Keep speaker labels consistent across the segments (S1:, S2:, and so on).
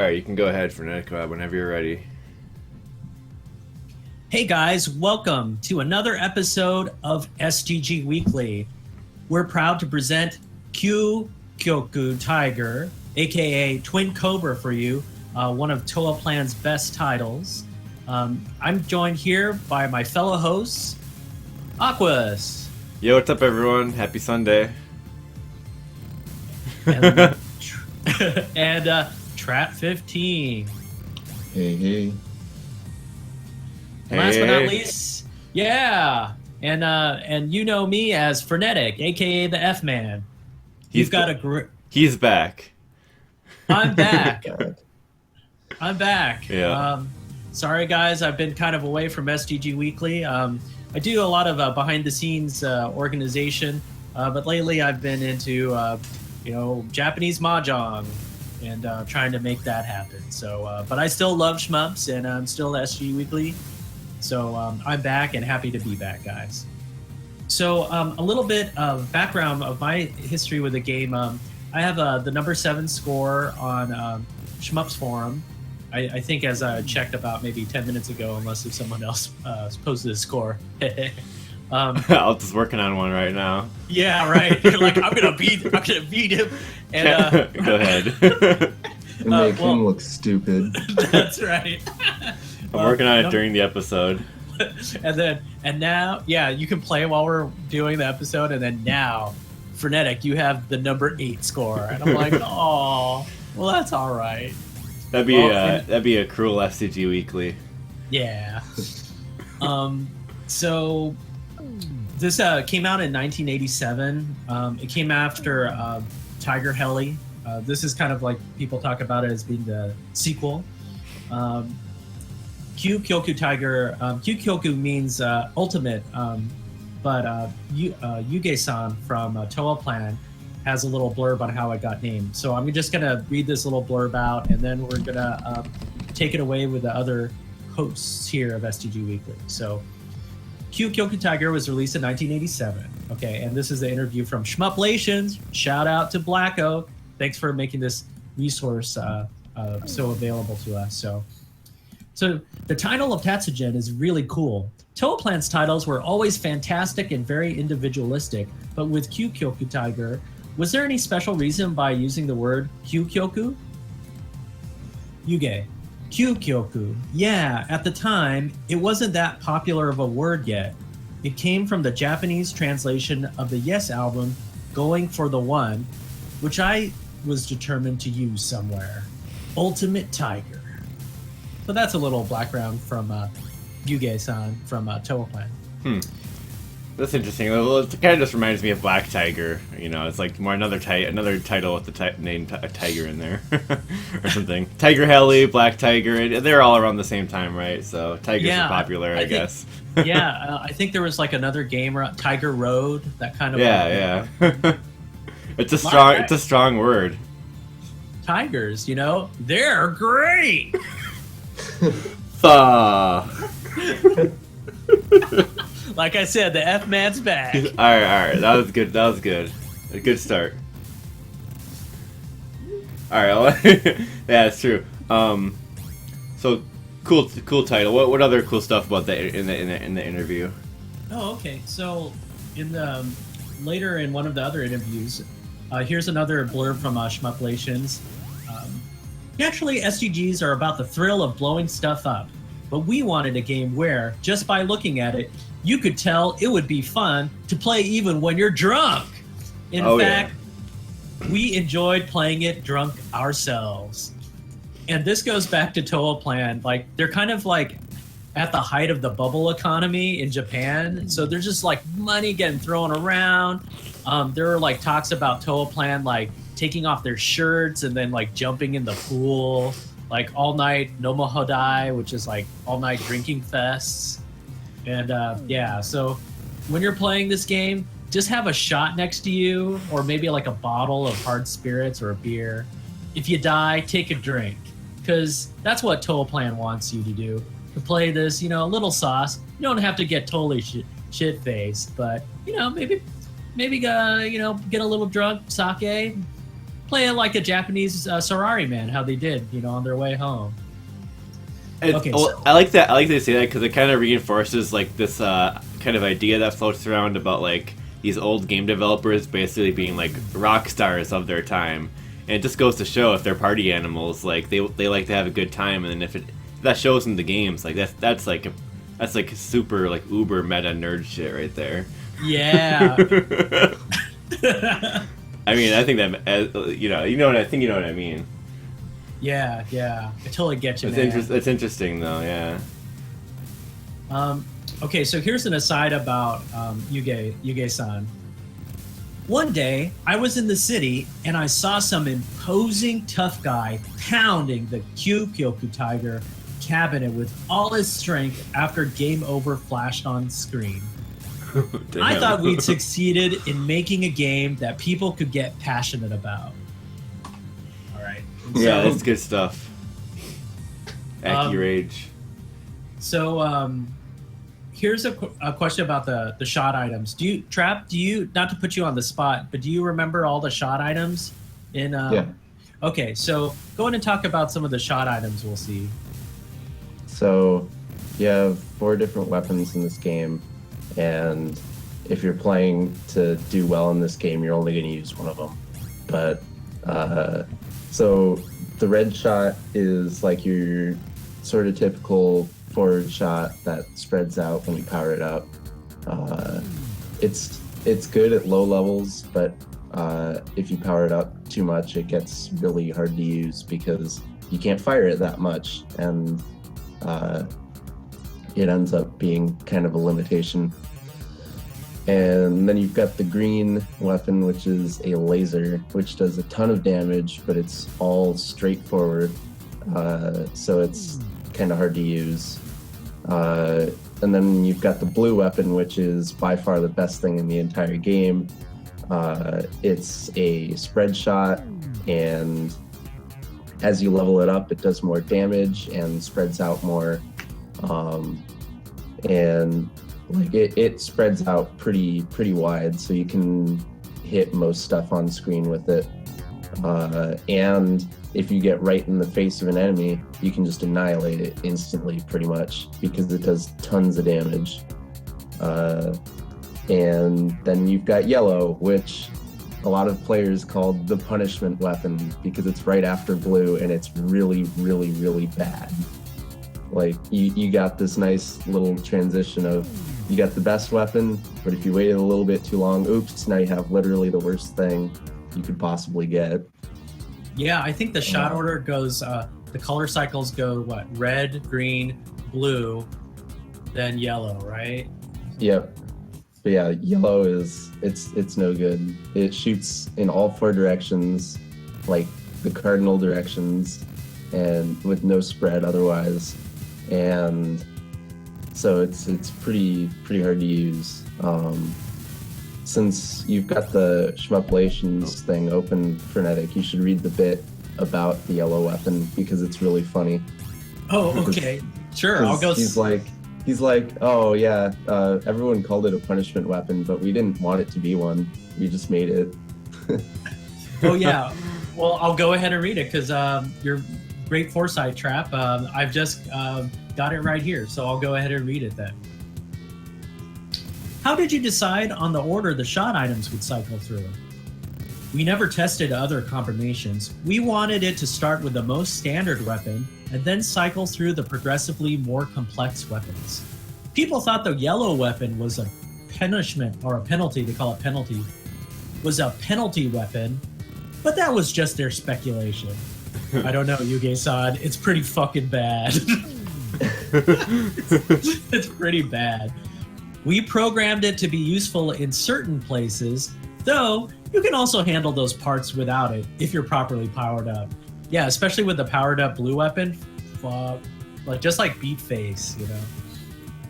S1: All right, you can go ahead for whenever you're ready.
S2: Hey guys, welcome to another episode of STG Weekly. We're proud to present Kyukyoku Tiger, aka Twin Cobra for you, one of Toa Plan's best titles. I'm joined here by my fellow hosts, Aquas.
S1: Yo, what's up, everyone? Happy Sunday.
S2: And, Trap 15.
S3: Hey.
S2: And last but not least, and you know me as Frenetic, aka the F Man.
S1: He's back.
S2: I'm back. I'm back.
S1: Yeah.
S2: Sorry guys, I've been kind of away from STG Weekly. I do a lot of behind the scenes organization, but lately I've been into Japanese mahjong and trying to make that happen. So, but I still love shmups, and I'm still STG Weekly. So I'm back and happy to be back, guys. So a little bit of background of my history with the game. I have the number 7 score on Shmups Forum. I think as I checked about maybe 10 minutes ago, unless if someone else posted a score.
S1: I'm just working on one right now.
S2: Yeah, right. You're like, I'm gonna beat him. And
S1: go ahead.
S3: Make him look stupid.
S2: That's right.
S1: I'm working on it during the episode.
S2: and now, yeah, you can play while we're doing the episode, and then now, Frenetic, you have the number 8 score, and I'm like, oh, well, that's all right.
S1: That'd be a cruel STG Weekly.
S2: Yeah. So this came out in 1987. It came after Tiger Heli. This is kind of like people talk about it as being the sequel. Kyukyoku Tiger. Kyukyoku means ultimate, but Yuge-san from Toa Plan has a little blurb on how it got named. So I'm just gonna read this little blurb out, and then we're gonna take it away with the other hosts here of STG Weekly. So Kyukyoku Tiger was released in 1987. Okay, and this is the interview from Shmuplations. Shout out to Black Oak. Thanks for making this resource so available to us. So the title of Tatsujin is really cool. Toa Plan's titles were always fantastic and very individualistic, but with Kyukyoku Tiger, was there any special reason by using the word Kyukyoku? Yuge. Kyukyoku. Yeah, at the time, it wasn't that popular of a word yet. It came from the Japanese translation of the Yes album, Going for the One, which I was determined to use somewhere. Ultimate Tiger. So that's a little background from Yuge-san from Toa Plan.
S1: That's interesting. Well, it kind of just reminds me of Black Tiger. You know, it's like more another title with the name Tiger in there or something. Tiger Heli, Black Tiger. They're all around the same time, right? So Tigers are popular, I guess.
S2: I think there was like another game, Tiger Road, that kind of.
S1: Yeah. It's a strong word.
S2: Tigers, they're great. Like I said, the F Man's back.
S1: All right. That was good. A good start. All right. Yeah, it's true. So cool title. What other cool stuff about that in the interview?
S2: Oh, okay. So later in one of the other interviews, here's another blurb from Shmuplations. Naturally, STGs are about the thrill of blowing stuff up, but we wanted a game where, just by looking at it, you could tell it would be fun to play even when you're drunk. In fact, we enjoyed playing it drunk ourselves. And this goes back to Toa Plan. Like, they're kind of like at the height of the bubble economy in Japan. So there's just like money getting thrown around. There were like talks about Toa Plan like taking off their shirts and then like jumping in the pool, like all night nomohodai, which is like all night drinking fests. And so when you're playing this game, just have a shot next to you, or maybe like a bottle of hard spirits or a beer. If you die, take a drink, because that's what Toa Plan wants you to do. To play this, a little sauce. You don't have to get totally shit-faced, but maybe get a little drunk, sake, play it like a Japanese Sorari man, how they did, on their way home.
S1: Okay, well, I like that. I like they say that because it kind of reinforces like this kind of idea that floats around about like these old game developers basically being like rock stars of their time, and it just goes to show if they're party animals, like they like to have a good time, and then if that shows in the games, like that's like super like uber meta nerd shit right there.
S2: Yeah.
S1: I mean, I think that you know what I mean.
S2: Yeah, I totally get you.
S1: It's interesting though, yeah.
S2: Okay, so here's an aside about Yuge-san. One day, I was in the city and I saw some imposing tough guy pounding the Kyukyoku Tiger cabinet with all his strength after Game Over flashed on screen. I thought we'd succeeded in making a game that people could get passionate about. All right.
S1: Yeah, that's good stuff. Rage.
S2: So, here's a question about the shot items. Do you, not to put you on the spot, but do you remember all the shot items in
S3: Yeah.
S2: Okay, so go ahead and talk about some of the shot items we'll see.
S3: So you have 4 different weapons in this game, and if you're playing to do well in this game, you're only going to use one of them. But so the red shot is like your sort of typical forward shot that spreads out when you power it up. It's good at low levels, but if you power it up too much, it gets really hard to use because you can't fire it that much, and it ends up being kind of a limitation. And then you've got the green weapon, which is a laser, which does a ton of damage, but it's all straightforward, so it's kind of hard to use. And then you've got the blue weapon, which is by far the best thing in the entire game. It's a spread shot, and as you level it up, it does more damage and spreads out more. And like it spreads out pretty wide, so you can hit most stuff on screen with it. And if you get right in the face of an enemy, you can just annihilate it instantly, pretty much, because it does tons of damage. And then you've got yellow, which a lot of players called the punishment weapon because it's right after blue, and it's really bad. Like you got this nice little transition of you got the best weapon, but if you waited a little bit too long, oops, now you have literally the worst thing you could possibly get.
S2: Yeah, I think the shot order goes, the color cycles go, what, red, green, blue, then yellow, right?
S3: Yep. But yeah, yellow it's no good. It shoots in all 4 directions, like the cardinal directions, and with no spread otherwise. And so it's pretty hard to use. Since you've got the Shmuplations thing open, Frenetic, you should read the bit about the yellow weapon because it's really funny.
S2: Oh, okay. Sure, I'll go.
S3: He's like, oh yeah, everyone called it a punishment weapon, but we didn't want it to be one. We just made it.
S2: Oh yeah. Well, I'll go ahead and read it because you're great foresight, Trap. I've just got it right here, so I'll go ahead and read it then. How did you decide on the order the shot items would cycle through? We never tested other combinations. We wanted it to start with the most standard weapon and then cycle through the progressively more complex weapons. People thought the yellow weapon was a punishment or a penalty, they call it penalty, was a penalty weapon, but that was just their speculation. I don't know, Yuge-san, it's pretty fucking bad. It's pretty bad. We programmed it to be useful in certain places, though you can also handle those parts without it if you're properly powered up. Yeah, especially with the powered up blue weapon, like just like Beat Face,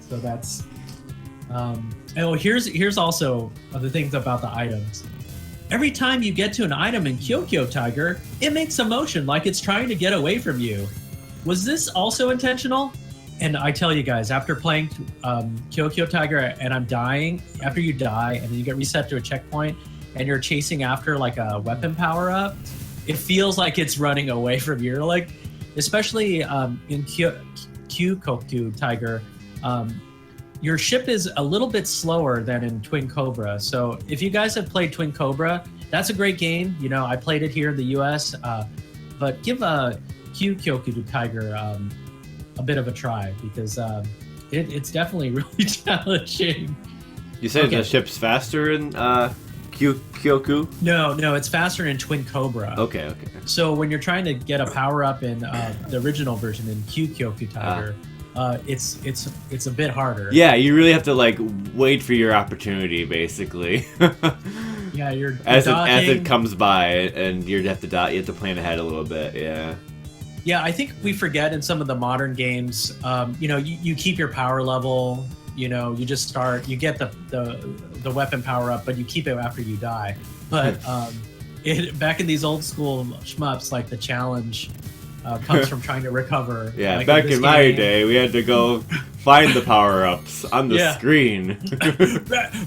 S2: So that's. Here's also the things about the items. Every time you get to an item in Kyukyoku Tiger, it makes a motion like it's trying to get away from you. Was this also intentional? And I tell you guys, after playing Kyukyoku Tiger and I'm dying, after you die and then you get reset to a checkpoint and you're chasing after like a weapon power up, it feels like it's running away from you. Like, especially in Kyukyoku Tiger, your ship is a little bit slower than in Twin Cobra. So if you guys have played Twin Cobra, that's a great game. You know, I played it here in the U.S., but give Kyukyoku Tiger a bit of a try because it's definitely really challenging.
S1: You said the ship's faster in Kyukyoku?
S2: No, it's faster in Twin Cobra.
S1: Okay.
S2: So when you're trying to get a power up in the original version in Kyukyoku Tiger, it's a bit harder.
S1: Yeah, you really have to like wait for your opportunity, basically.
S2: Yeah, you're
S1: as
S2: dodging.
S1: it comes by, and you have to plan ahead a little bit. Yeah.
S2: Yeah, I think we forget in some of the modern games. You keep your power level. You know, you just start. You get the weapon power up, but you keep it after you die. But back in these old school shmups, like the challenge comes from trying to recover.
S1: Yeah,
S2: like
S1: back in my day, we had to go find the power-ups on the screen.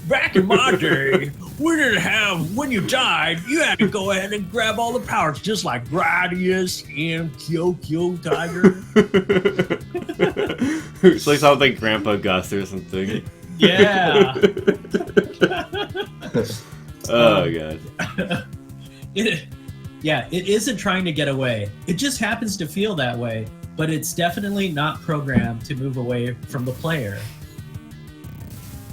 S2: Back in my day, we didn't have, when you died, you had to go ahead and grab all the powers, just like Gradius and Kyukyoku Tiger.
S1: It's like something like Grandpa Gus or something.
S2: Yeah.
S1: Oh, God.
S2: It isn't trying to get away. It just happens to feel that way, but it's definitely not programmed to move away from the player.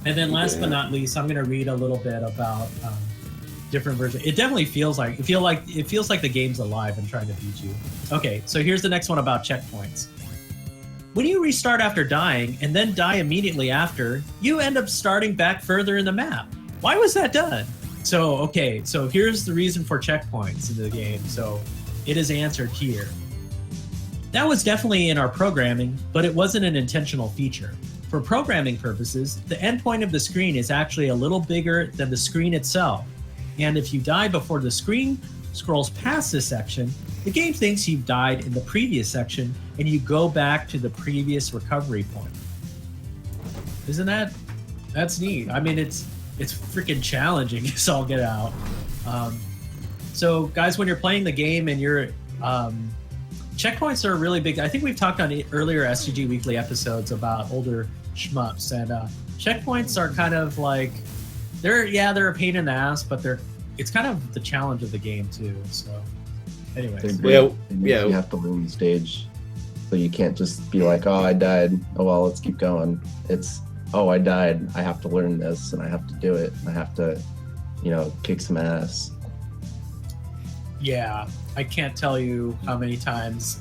S2: And then last but not least, I'm going to read a little bit about different versions. It definitely feels like the game's alive and trying to beat you. Okay, so here's the next one about checkpoints. When you restart after dying and then die immediately after, you end up starting back further in the map. Why was that done? So here's the reason for checkpoints in the game. So it is answered here. That was definitely in our programming, but it wasn't an intentional feature. For programming purposes, the endpoint of the screen is actually a little bigger than the screen itself. And if you die before the screen scrolls past this section, the game thinks you've died in the previous section and you go back to the previous recovery point. Isn't that's neat? I mean, it's freaking challenging. It's all get out. So guys, when you're playing the game and you're checkpoints are really big. I think we've talked on earlier STG Weekly episodes about older shmups, and checkpoints are kind of like they're a pain in the ass, but it's kind of the challenge of the game too. So anyways,
S3: you have to learn the stage, so you can't just be like, oh, I died, oh well, let's keep going. It's, oh, I died, I have to learn this and I have to do it, and I have to kick some ass.
S2: Yeah, I can't tell you how many times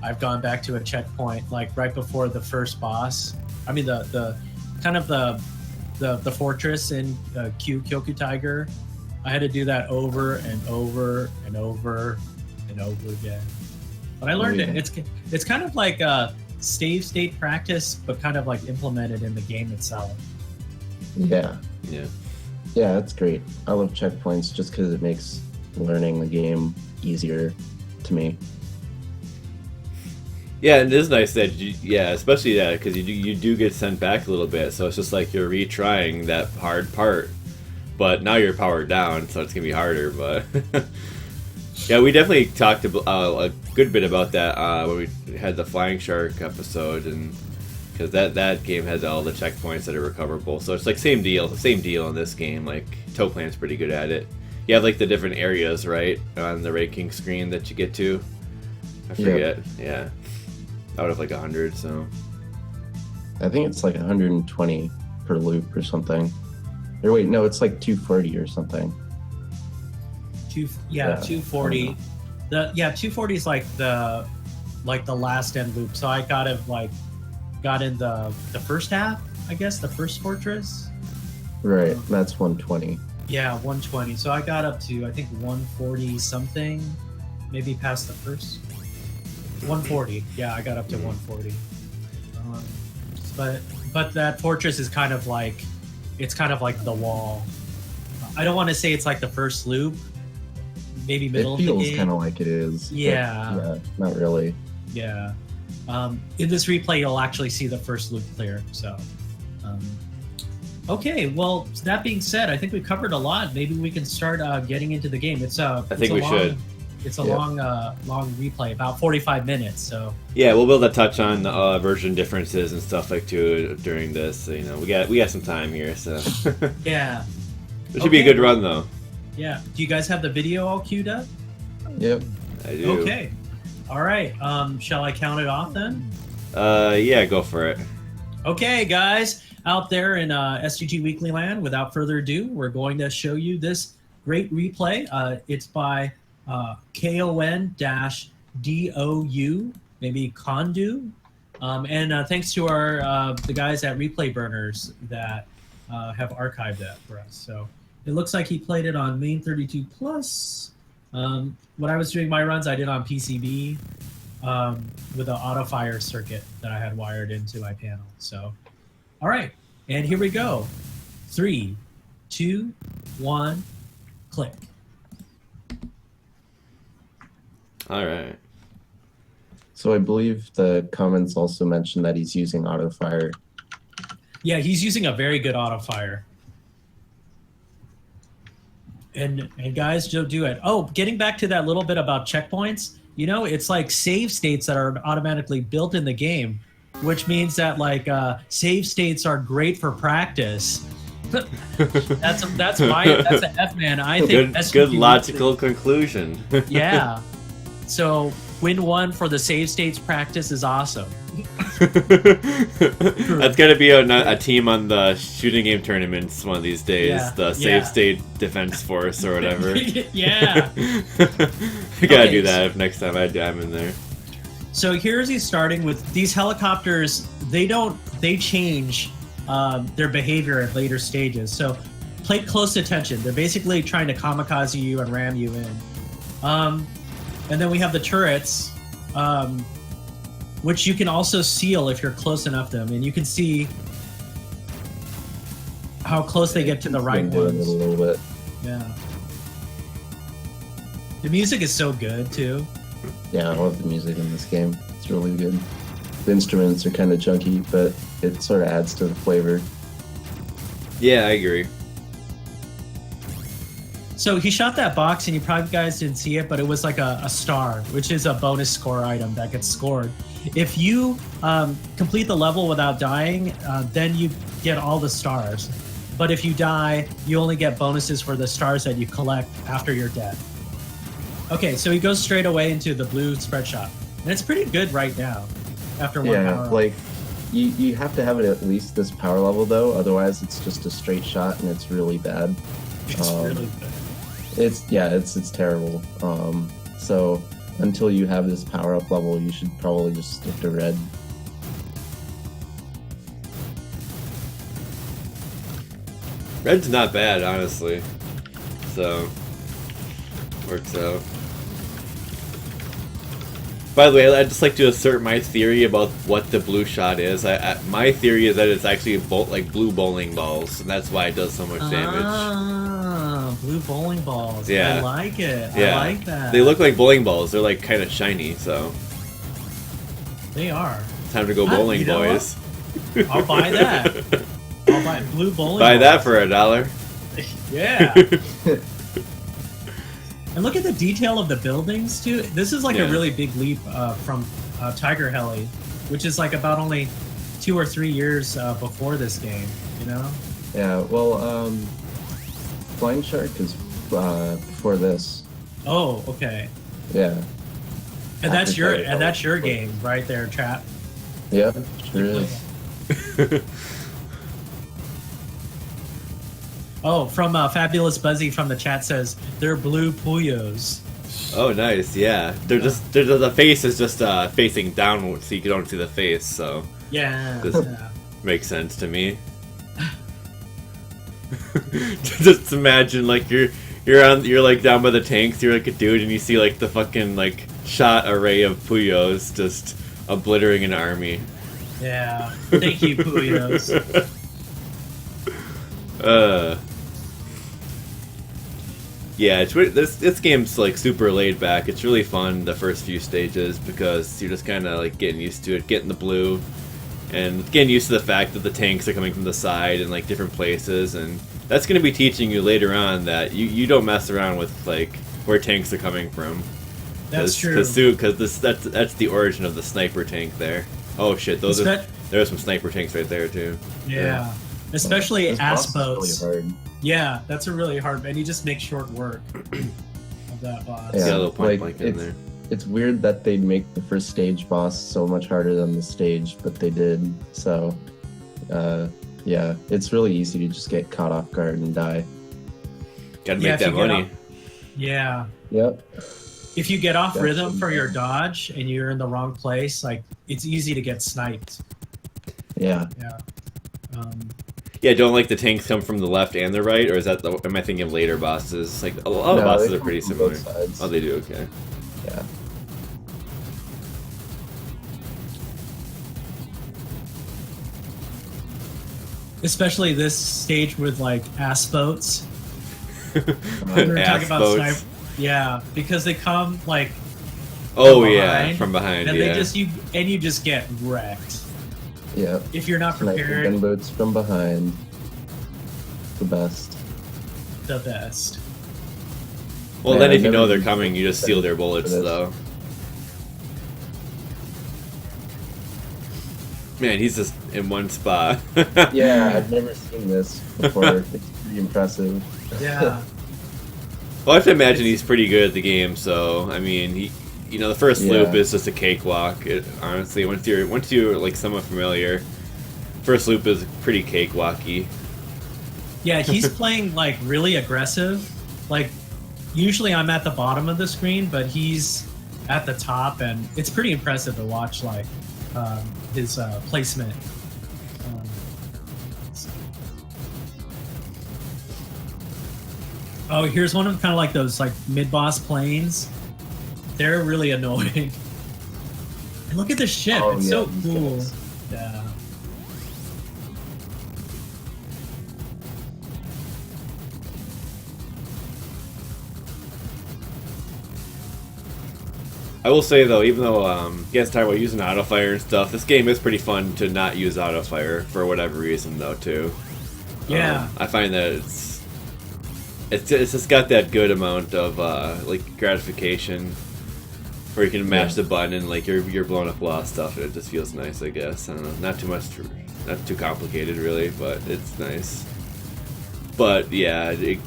S2: I've gone back to a checkpoint, like right before the first boss. I mean, the kind of the fortress in Kyukyoku Tiger. I had to do that over and over and over and over again. But I learned it. It's kind of like a state practice, but kind of like implemented in the game itself.
S3: Yeah, that's great. I love checkpoints just because it makes learning the game easier to me.
S1: Yeah, and it is nice that especially that because you do get sent back a little bit, so it's just like you're retrying that hard part, but now you're powered down, so it's gonna be harder. But yeah, we definitely talked a good bit about that when we had the Flying Shark episode, and because that game has all the checkpoints that are recoverable, so it's like same deal in this game. Like Toplan's pretty good at it. You have like the different areas, right, on the ranking screen that you get to. I forget. Yeah. Out of like 100, so.
S3: I think it's like 120 per loop or something. Or wait, no, it's like 240 or something.
S2: 240. 240 is like the last end loop. So I got in the first half, I guess, the first fortress.
S3: Right, that's 120.
S2: Yeah, 120. So I got up to, I think, 140 something, maybe past the first. 140. Yeah, I got up to 140. But that fortress is kind of like, it's kind of like the wall. I don't want to say it's like the first loop. Maybe middle of the game.
S3: It feels kind of like it is.
S2: Yeah.
S3: Not really.
S2: Yeah. In this replay, you'll actually see the first loop clear. So. Okay, well, that being said, I think we covered a lot. Maybe we can start getting into the game. I
S1: think we should.
S2: It's a
S1: Yep.
S2: long replay, about 45 minutes. So
S1: Yeah, we'll be able to touch on the version differences and stuff like too during this. So, you know, we got some time here, so
S2: yeah,
S1: it should be a good run though.
S2: yeah. Do you guys have the video all queued up?
S3: Yep.
S1: I do.
S2: Okay. All right. Shall I count it off then?
S1: Yeah, go for it.
S2: Okay, guys, out there in STG Weekly Land, without further ado, we're going to show you this great replay. It's by KON-DOU, maybe kon-dou. And thanks to the guys at ReplayBurners that have archived that for us. So it looks like he played it on main 32 plus. When I was doing my runs, I did on PCB with an auto fire circuit that I had wired into my panel. So, all right, and here we go. 3, 2, 1, click.
S1: All right.
S3: So I believe the comments also mentioned that he's using auto fire.
S2: Yeah, he's using a very good auto fire. And guys, don't do it. Oh, getting back to that little bit about checkpoints, you know, it's like save states that are automatically built in the game, which means that like save states are great for practice. that's an F man. I think
S1: good logical conclusion.
S2: Yeah. So win one for the save states practice is awesome.
S1: That's gonna be a team on the shooting game tournaments one of these days.
S2: Yeah,
S1: The Save State Defense Force or whatever.
S2: Yeah.
S1: I gotta do that if next time I'm in there.
S2: So here's he's starting with these helicopters. They change their behavior at later stages. So pay close attention. They're basically trying to kamikaze you and ram you in. And then we have the turrets, which you can also seal if you're close enough to them, and you can see how close they get to the right ones.
S3: A little bit.
S2: Yeah. The music is so good too.
S3: Yeah, I love the music in this game. It's really good. The instruments are kind of chunky, but it sort of adds to the flavor.
S1: Yeah, I agree.
S2: So he shot that box, and you probably guys didn't see it, but it was like a star, which is a bonus score item that gets scored. If you complete the level without dying, then you get all the stars. But if you die, you only get bonuses for the stars that you collect after you're dead. Okay, so he goes straight away into the blue spread shot. And it's pretty good right now, after one
S3: Yeah,
S2: power.
S3: like, you have to have it at least this power level, though. Otherwise, it's just a straight shot, and it's really bad.
S2: It's really good.
S3: It's terrible. So until you have this power up level, you should probably just stick to red.
S1: Red's not bad, honestly. So works out. By the way, I'd just like to assert my theory about what the blue shot is. My theory is that it's actually like blue bowling balls, and that's why it does so much damage.
S2: Ah, blue bowling balls.
S1: Yeah.
S2: I like it.
S1: Yeah.
S2: I like that.
S1: They look like bowling balls. They're like kind of shiny, so
S2: They are.
S1: time to go bowling,
S2: you know what?
S1: boys.
S2: I'll buy that. I'll buy blue bowling
S1: Buy that
S2: balls.
S1: for $1.
S2: Yeah. And look at the detail of the buildings too. This is like
S1: Yeah.
S2: a really big leap from Tiger Heli, which is like about only 2 or 3 years before this game. You know?
S3: Yeah, well, Flying Shark is before this.
S2: Oh, okay.
S3: Yeah.
S2: And that's
S3: Tiger Heli.
S2: your game right there, Trap.
S3: Yeah, sure is.
S2: Oh, from Fabulous Buzzy from the chat says they're blue Puyos.
S1: Oh, nice. Yeah, the face is just facing downward, so you don't see the face. So
S2: Yeah.
S1: This-
S2: Yeah.
S1: makes sense to me. Just imagine like you're like down by the tanks. You're like a dude, and you see like the fucking like shot array of Puyos just obliterating an army.
S2: Yeah. Thank you, Puyos.
S1: Yeah, this game's like super laid back. It's really fun the first few stages because you're just kind of like getting used to it, getting the blue, and getting used to the fact that the tanks are coming from the side and like different places, and that's going to be teaching you later on that you don't mess around with like where tanks are coming from.
S2: That's true.
S1: Because that's the origin of the sniper tank there. Oh shit, there are some sniper tanks right there too.
S2: Yeah. Especially ass boats.
S3: Really hard.
S2: Yeah, that's a really hard, and he just makes short work of that boss.
S3: Yeah,
S1: a little point
S3: like,
S1: blank in there.
S3: It's weird that they'd make the first stage boss so much harder than the stage, but they did. So, yeah, it's really easy to just get caught off guard and die.
S1: Gotta make that money.
S2: Yeah.
S3: Yep.
S2: If you get off rhythm for your dodge and you're in the wrong place, like it's easy to get sniped.
S3: Yeah.
S2: Yeah.
S1: Yeah, don't like the tanks come from the left and the right, or is that am I thinking of later bosses? Like a lot of bosses are pretty similar. Oh, they do. Okay.
S3: Yeah.
S2: Especially this stage with like ass boats. We were
S1: Ass
S2: talking about
S1: boats.
S2: Yeah, because they come like
S1: from behind,
S2: and
S1: yeah.
S2: you just get wrecked.
S3: Yeah.
S2: If you're not
S3: Sniper
S2: prepared.
S3: gunboats from behind. The best.
S2: The best.
S1: Well,
S3: Yeah,
S1: then
S3: I've
S1: if you know
S3: never
S1: they're coming, you just steal their bullets,
S3: for this.
S1: though. Man, he's just in one spot.
S3: Yeah, I've never seen this before. It's pretty impressive.
S2: Yeah.
S1: Well, I have to imagine he's pretty good at the game, so, I mean, the first loop is just a cakewalk. Honestly, once you're like somewhat familiar, first loop is pretty cakewalky.
S2: Yeah, he's playing like really aggressive. Like usually I'm at the bottom of the screen, but he's at the top, and it's pretty impressive to watch like his placement. Oh, here's one of kind of like those like mid-boss planes. They're really annoying. And look at the ship.
S3: Oh,
S2: it's
S3: yeah,
S2: so
S3: these
S2: cool.
S3: guys.
S2: Yeah.
S1: I will say, though, even though you guys talk about using autofire and stuff, this game is pretty fun to not use autofire for whatever reason, though, too.
S2: Yeah.
S1: I find that it's just got that good amount of like gratification where you can mash the button and like you're blowing up a lot of stuff, and it just feels nice, I guess. I don't know, not too complicated really, but it's nice. But yeah, a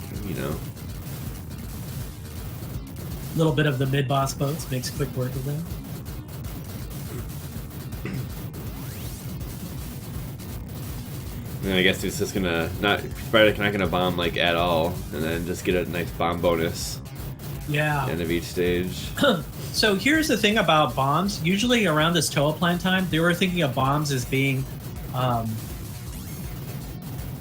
S2: little bit of the mid-boss boats makes quick work of them.
S1: And I guess it's just gonna not gonna bomb like at all, and then just get a nice bomb bonus
S2: Yeah.
S1: at the end of each stage.
S2: So here's the thing about bombs. Usually around this Toa Plant time, they were thinking of bombs as being an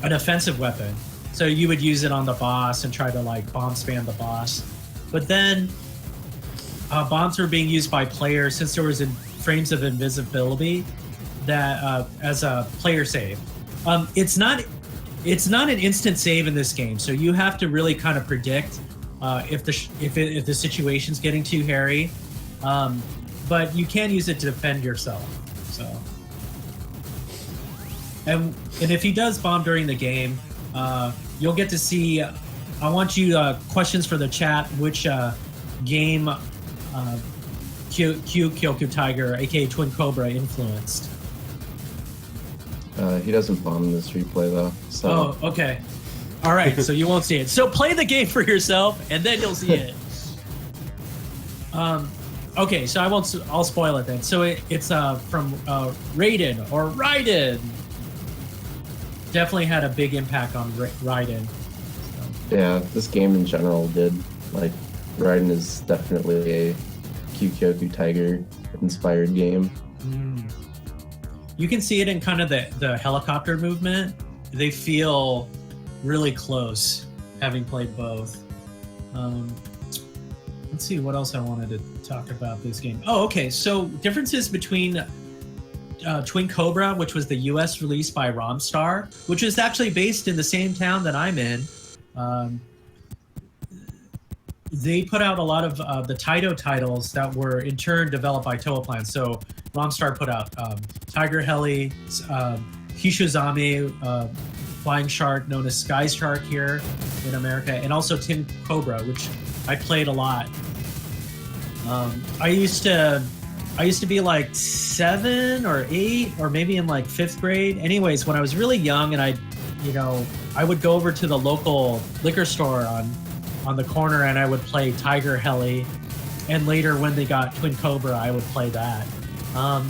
S2: offensive weapon. So you would use it on the boss and try to like bomb spam the boss. But then bombs were being used by players since there was frames of invisibility that as a player save. It's not an instant save in this game, so you have to really kind of predict if the situation's getting too hairy. But you can use it to defend yourself. So, and if he does bomb during the game, you'll get to see. I want you questions for the chat. Which game Kyukyoku Tiger, aka Twin Cobra, influenced?
S3: He doesn't bomb in this replay though. So.
S2: Oh, okay. All right, so you won't see it. So play the game for yourself, and then you'll see it. Okay, so I'll spoil it then. So it's from Raiden or Raiden. Definitely had a big impact on Raiden. So.
S3: Yeah, this game in general did. Like, Raiden is definitely a Kyukyoku Tiger inspired game.
S2: You can see it in kind of the helicopter movement. They feel really close, having played both. Let's see what else I wanted to talk about this game. Oh, okay. So differences between Twin Cobra, which was the US release by Romstar, which is actually based in the same town that I'm in. They put out a lot of the Taito titles that were in turn developed by Toa Plant. So Romstar put out Tiger Heli, Hishuzame, Flying Shark, known as Sky Shark here in America, and also Twin Cobra, which I played a lot. I used to be like 7 or 8 or maybe in like 5th grade. Anyways, when I was really young and I would go over to the local liquor store on the corner and I would play Tiger Heli. And later when they got Twin Cobra, I would play that. I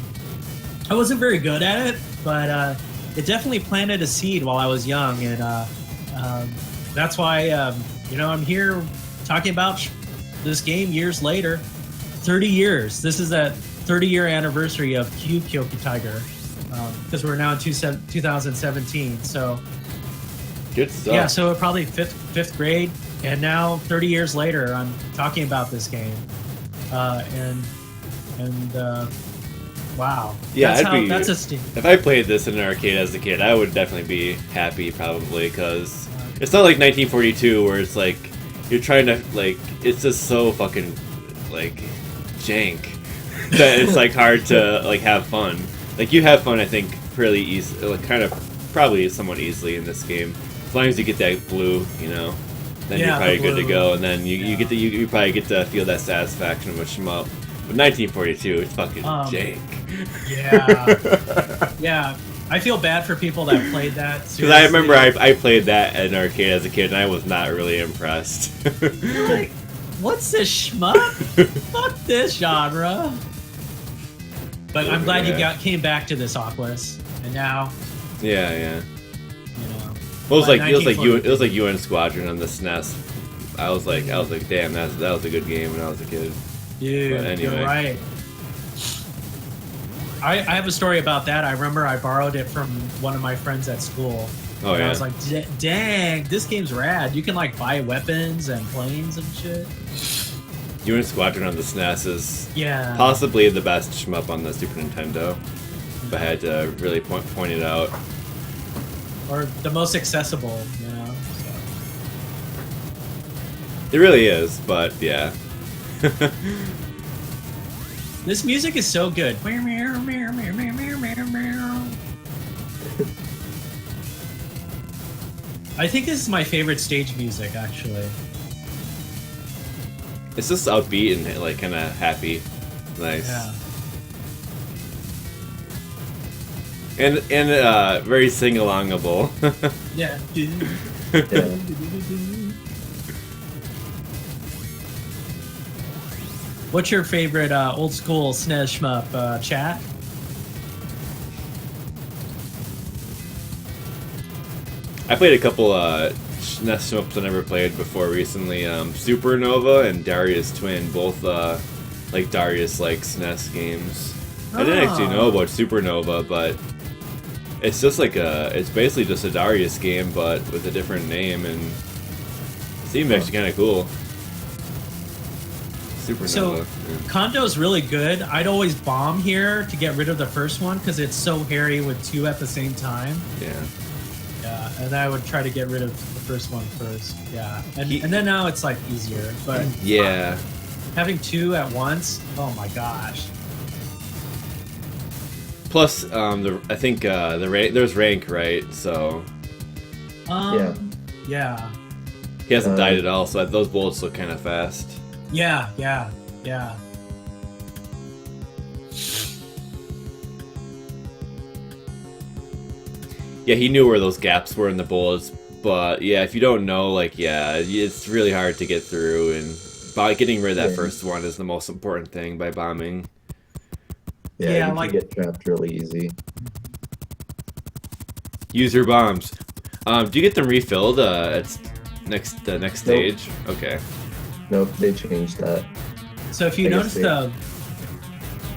S2: wasn't very good at it, but it definitely planted a seed while I was young. And that's why, I'm here talking about this game years later. 30 years. This is a 30-year anniversary of Kyukyoku Tiger, because we're now in 2017. So
S1: good stuff.
S2: Yeah, so probably fifth grade, and now 30 years later, I'm talking about this game, wow.
S1: Yeah,
S2: that's
S1: if I played this in an arcade as a kid, I would definitely be happy, probably, because it's not like 1942 where it's like you're trying to it's just so fucking jank that it's hard to have fun. You have fun, I think, fairly easy, probably somewhat easily in this game. As long as you get that blue, then you're probably good to go, and then you probably get to feel that satisfaction of a shmup. But 1942, it's fucking jank.
S2: Yeah. Yeah. I feel bad for people that played that.
S1: Because I remember I played that at an arcade as a kid, and I was not really impressed.
S2: You're like, what's this shmup? Fuck this genre. But I'm glad you came back to this, Aquas, and now.
S1: Yeah. Well, it was like UN Squadron on the SNES. I was like, damn, that was a good game when I was a kid.
S2: Dude,
S1: but anyway.
S2: You're right. I have a story about that. I remember I borrowed it from one of my friends at school.
S1: Oh, yeah.
S2: I was like, dang, this game's rad. You can buy weapons and planes and shit.
S1: UN Squadron on the SNES is
S2: Yeah.
S1: possibly the best shmup on the Super Nintendo. If I had to really point it out.
S2: Or the most accessible, So.
S1: It really is, but yeah.
S2: This music is so good. I think this is my favorite stage music, actually.
S1: It's just upbeat and kind of happy. Nice.
S2: Yeah.
S1: And very sing-alongable.
S2: Yeah. What's your favorite old school SNES shmup, chat?
S1: I played a couple SNES shmups I never played before recently. Supernova and Darius Twin, both Darius-like SNES games. I didn't actually know about Supernova, but it's just it's basically just a Darius game, but with a different name, and it seemed actually kind of cool. Supernova.
S2: So, Kon-dou's really good. I'd always bomb here to get rid of the first one because it's so hairy with 2 at the same time.
S1: Yeah.
S2: Yeah, and I would try to get rid of the first one first. Yeah, and then now it's easier, but
S1: yeah,
S2: having 2 at once, oh my gosh.
S1: Plus, I think there's rank, right? So.
S2: Yeah.
S1: He hasn't died at all, so those bullets look kind of fast.
S2: Yeah.
S1: Yeah, he knew where those gaps were in the bullets, but yeah, if you don't know, it's really hard to get through, and by getting rid of that first one is the most important thing by bombing.
S3: Yeah, you can get trapped really easy.
S1: Use your bombs. Do you get them refilled at the next stage?
S3: Nope.
S1: Okay.
S3: Nope, they changed that.
S2: So if you notice the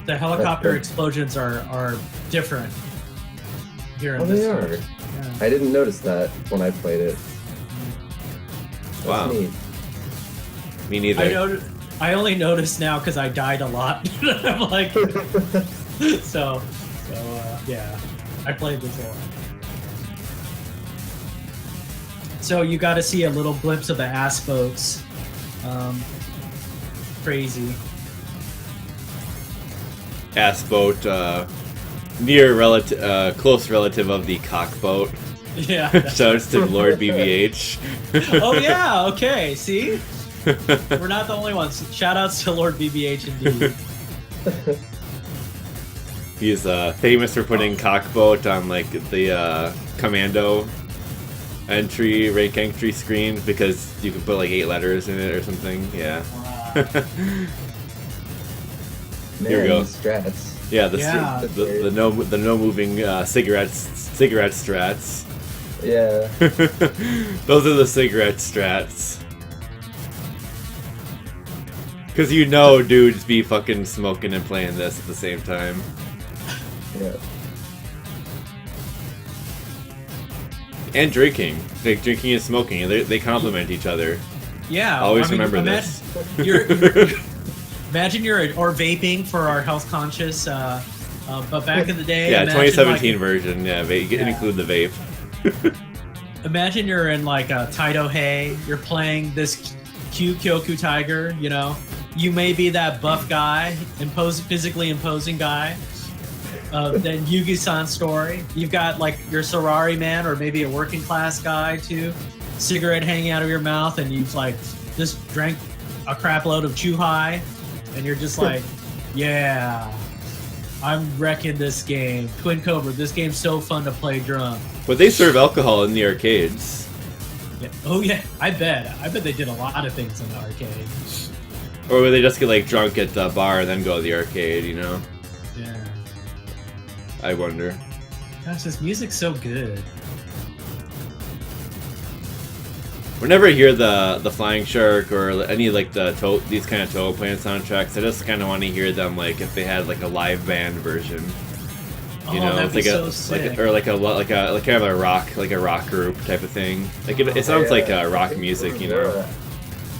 S2: helicopter explosions are different here in this
S3: they are.
S2: Yeah.
S3: I didn't notice that when I played it. That's
S1: wow.
S3: neat.
S1: Me neither.
S2: I only noticed now because I died a lot. I'm like, so yeah, I played this a lot. So you got to see a little glimpse of the ass boats. Crazy.
S1: Ass boat, close relative of the cock boat.
S2: Yeah.
S1: Shouts to Lord BBH.
S2: Oh yeah, okay, see? We're not the only ones. Shoutouts to Lord BBH indeed.
S1: He's famous for putting cockboat on like the commando rank entry screen because you can put like 8 letters in it or something. Yeah.
S2: Wow.
S1: Here we go.
S3: Strats.
S1: Yeah, the no moving cigarette strats.
S3: Yeah.
S1: Those are the cigarette strats. Cause you know dudes be fucking smoking and playing this at the same time.
S3: Yeah.
S1: And drinking. Like drinking and smoking. They complement each other.
S2: Yeah.
S1: Always remember this.
S2: Imagine or vaping for our health conscious. But back in the day,
S1: Yeah,
S2: imagine
S1: 2017
S2: like,
S1: version. Yeah, you can include the vape.
S2: Imagine you're in like a Taito Hey. You're playing this Kyukyoku Tiger. You know, you may be that buff guy, physically imposing guy. Then Yugi-san story. You've got like your Sorari man, or maybe a working class guy too. Cigarette hanging out of your mouth, and you've like just drank a crap load of Chuhai, and you're just like, yeah, I'm wrecking this game. Twin Cobra, this game's so fun to play drunk.
S1: But they serve alcohol in the arcades.
S2: Yeah. Oh yeah, I bet they did a lot of things in the arcade.
S1: Or would they just get like drunk at the bar and then go to the arcade, you know?
S2: Yeah.
S1: I wonder.
S2: Gosh, this music's so good.
S1: Whenever I hear the Flying Shark or any like these kind of Toho playing soundtracks, I just kind of want to hear them like if they had like a live band version. You know,
S2: that'd
S1: it's
S2: be
S1: like
S2: so sick.
S1: or like kind of a rock group type of thing. Like it sounds like rock music, you know.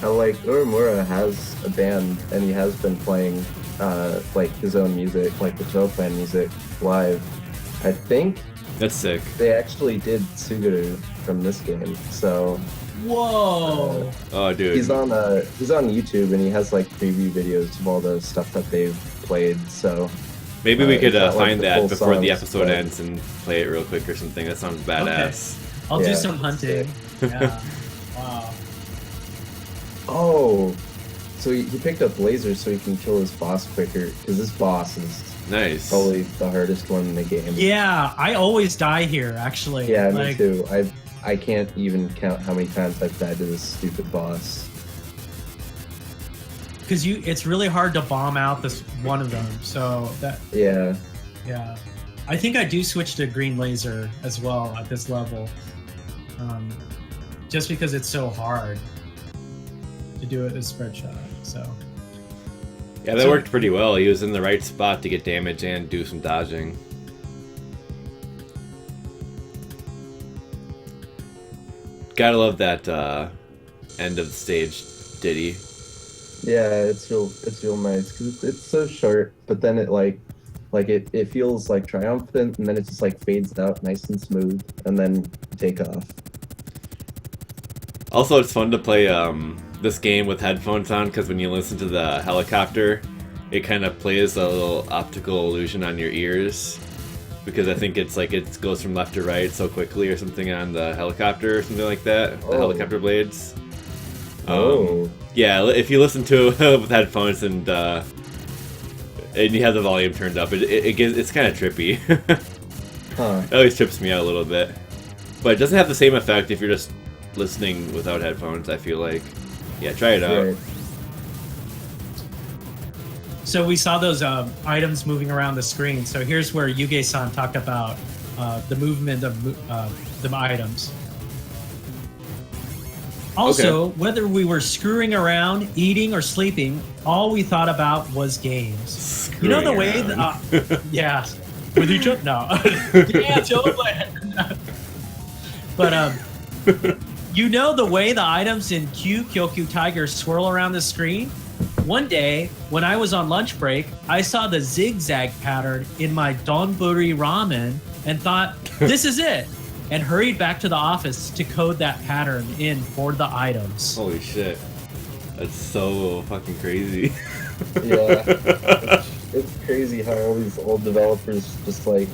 S3: I like Uemura has a band and he has been playing like his own music, like the Toho Plan music live. I think
S1: That's sick.
S3: they actually did Suguru from this game, so.
S2: Whoa!
S1: Oh, dude.
S3: He's on YouTube and he has like preview videos of all the stuff that they've played. So
S1: Maybe we could
S3: it's not, like,
S1: find
S3: the
S1: that
S3: full
S1: before the
S3: songs,
S1: episode
S3: but-
S1: ends and play it real quick or something. That sounds badass.
S2: I'll do
S3: Yeah,
S2: some hunting. Yeah. Wow.
S3: Oh, so he picked up lasers so he can kill his boss quicker because this boss is
S1: Nice.
S3: probably the hardest one in the game.
S2: Yeah, I always die here. Actually.
S3: Yeah,
S2: like,
S3: me too. I can't even count how many times I've died to this stupid boss.
S2: Because it's really hard to bomb out this one of them. So
S3: Yeah.
S2: yeah, I think I do switch to green laser as well at this level, just because it's so hard to do it as spread shot. So
S1: Yeah, that worked pretty well. He was in the right spot to get damage and do some dodging. Gotta love that end of the stage ditty.
S3: Yeah, it's real nice because it's so short, but then it it feels like triumphant, and then it just like fades out nice and smooth, and then take off.
S1: Also, it's fun to play this game with headphones on because when you listen to the helicopter, it kind of plays a little optical illusion on your ears. Because I think it's like it goes from left to right so quickly or something on the helicopter or something like that. The helicopter blades. Yeah, if you listen to it with headphones and you have the volume turned up, it's kind of trippy.
S3: Huh.
S1: It always trips me out a little bit. But it doesn't have the same effect if you're just listening without headphones, I feel like. Yeah, try it out.
S3: Right.
S2: So we saw those items moving around the screen. So here's where Yuge-san talked about the movement of the items. Also, whether we were screwing around, eating, or sleeping, all we thought about was games. You know the way yeah, with each other? No. Yeah, totally. But you know the way the items in Kyukyoku Tiger swirl around the screen? One day, when I was on lunch break, I saw the zigzag pattern in my donburi ramen and thought, this is it, and hurried back to the office to code that pattern in for the items.
S1: Holy shit. That's so fucking crazy.
S3: Yeah. It's crazy how all these old developers just like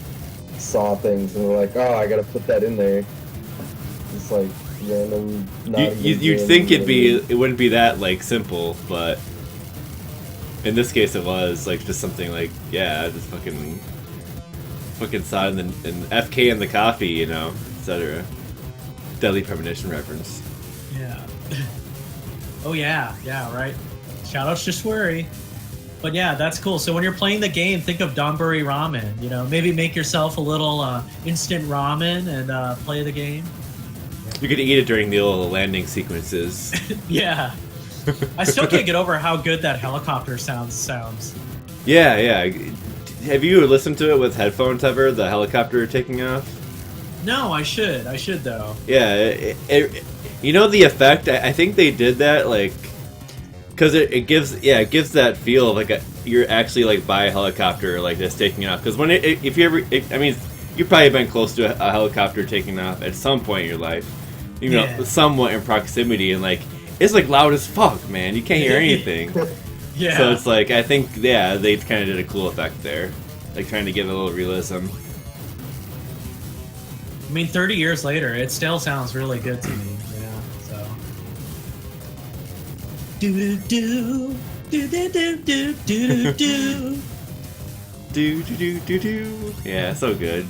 S3: saw things and were like, oh, I gotta put that in there. It's like, random.
S1: You'd think it wouldn't be that like simple, but in this case it was like just something like just fucking side and FK and the coffee, you know, etc. Deadly Premonition reference.
S2: Yeah. Oh yeah, right. Shoutouts to Swery. But yeah, that's cool. So when you're playing the game, think of Donburi Ramen. You know, maybe make yourself a little instant ramen and play the game.
S1: You could eat it during the little landing sequences.
S2: Yeah. I still can't get over how good that helicopter sounds.
S1: Yeah. Have you listened to it with headphones ever? The helicopter taking off?
S2: No, I should though.
S1: Yeah, you know the effect. I think they did that like. Because it gives that feel of like you're actually like by a helicopter like just taking off. Because when if you ever I mean you've probably been close to a helicopter taking off at some point in your life, you know, somewhat in proximity, and like it's like loud as fuck, man. You can't hear anything.
S2: Yeah.
S1: So it's like I think they kind of did a cool effect there, like trying to give a little realism.
S2: I mean, 30 years later, it still sounds really good to me. Do do do do do do do do
S1: do. Yeah, so good.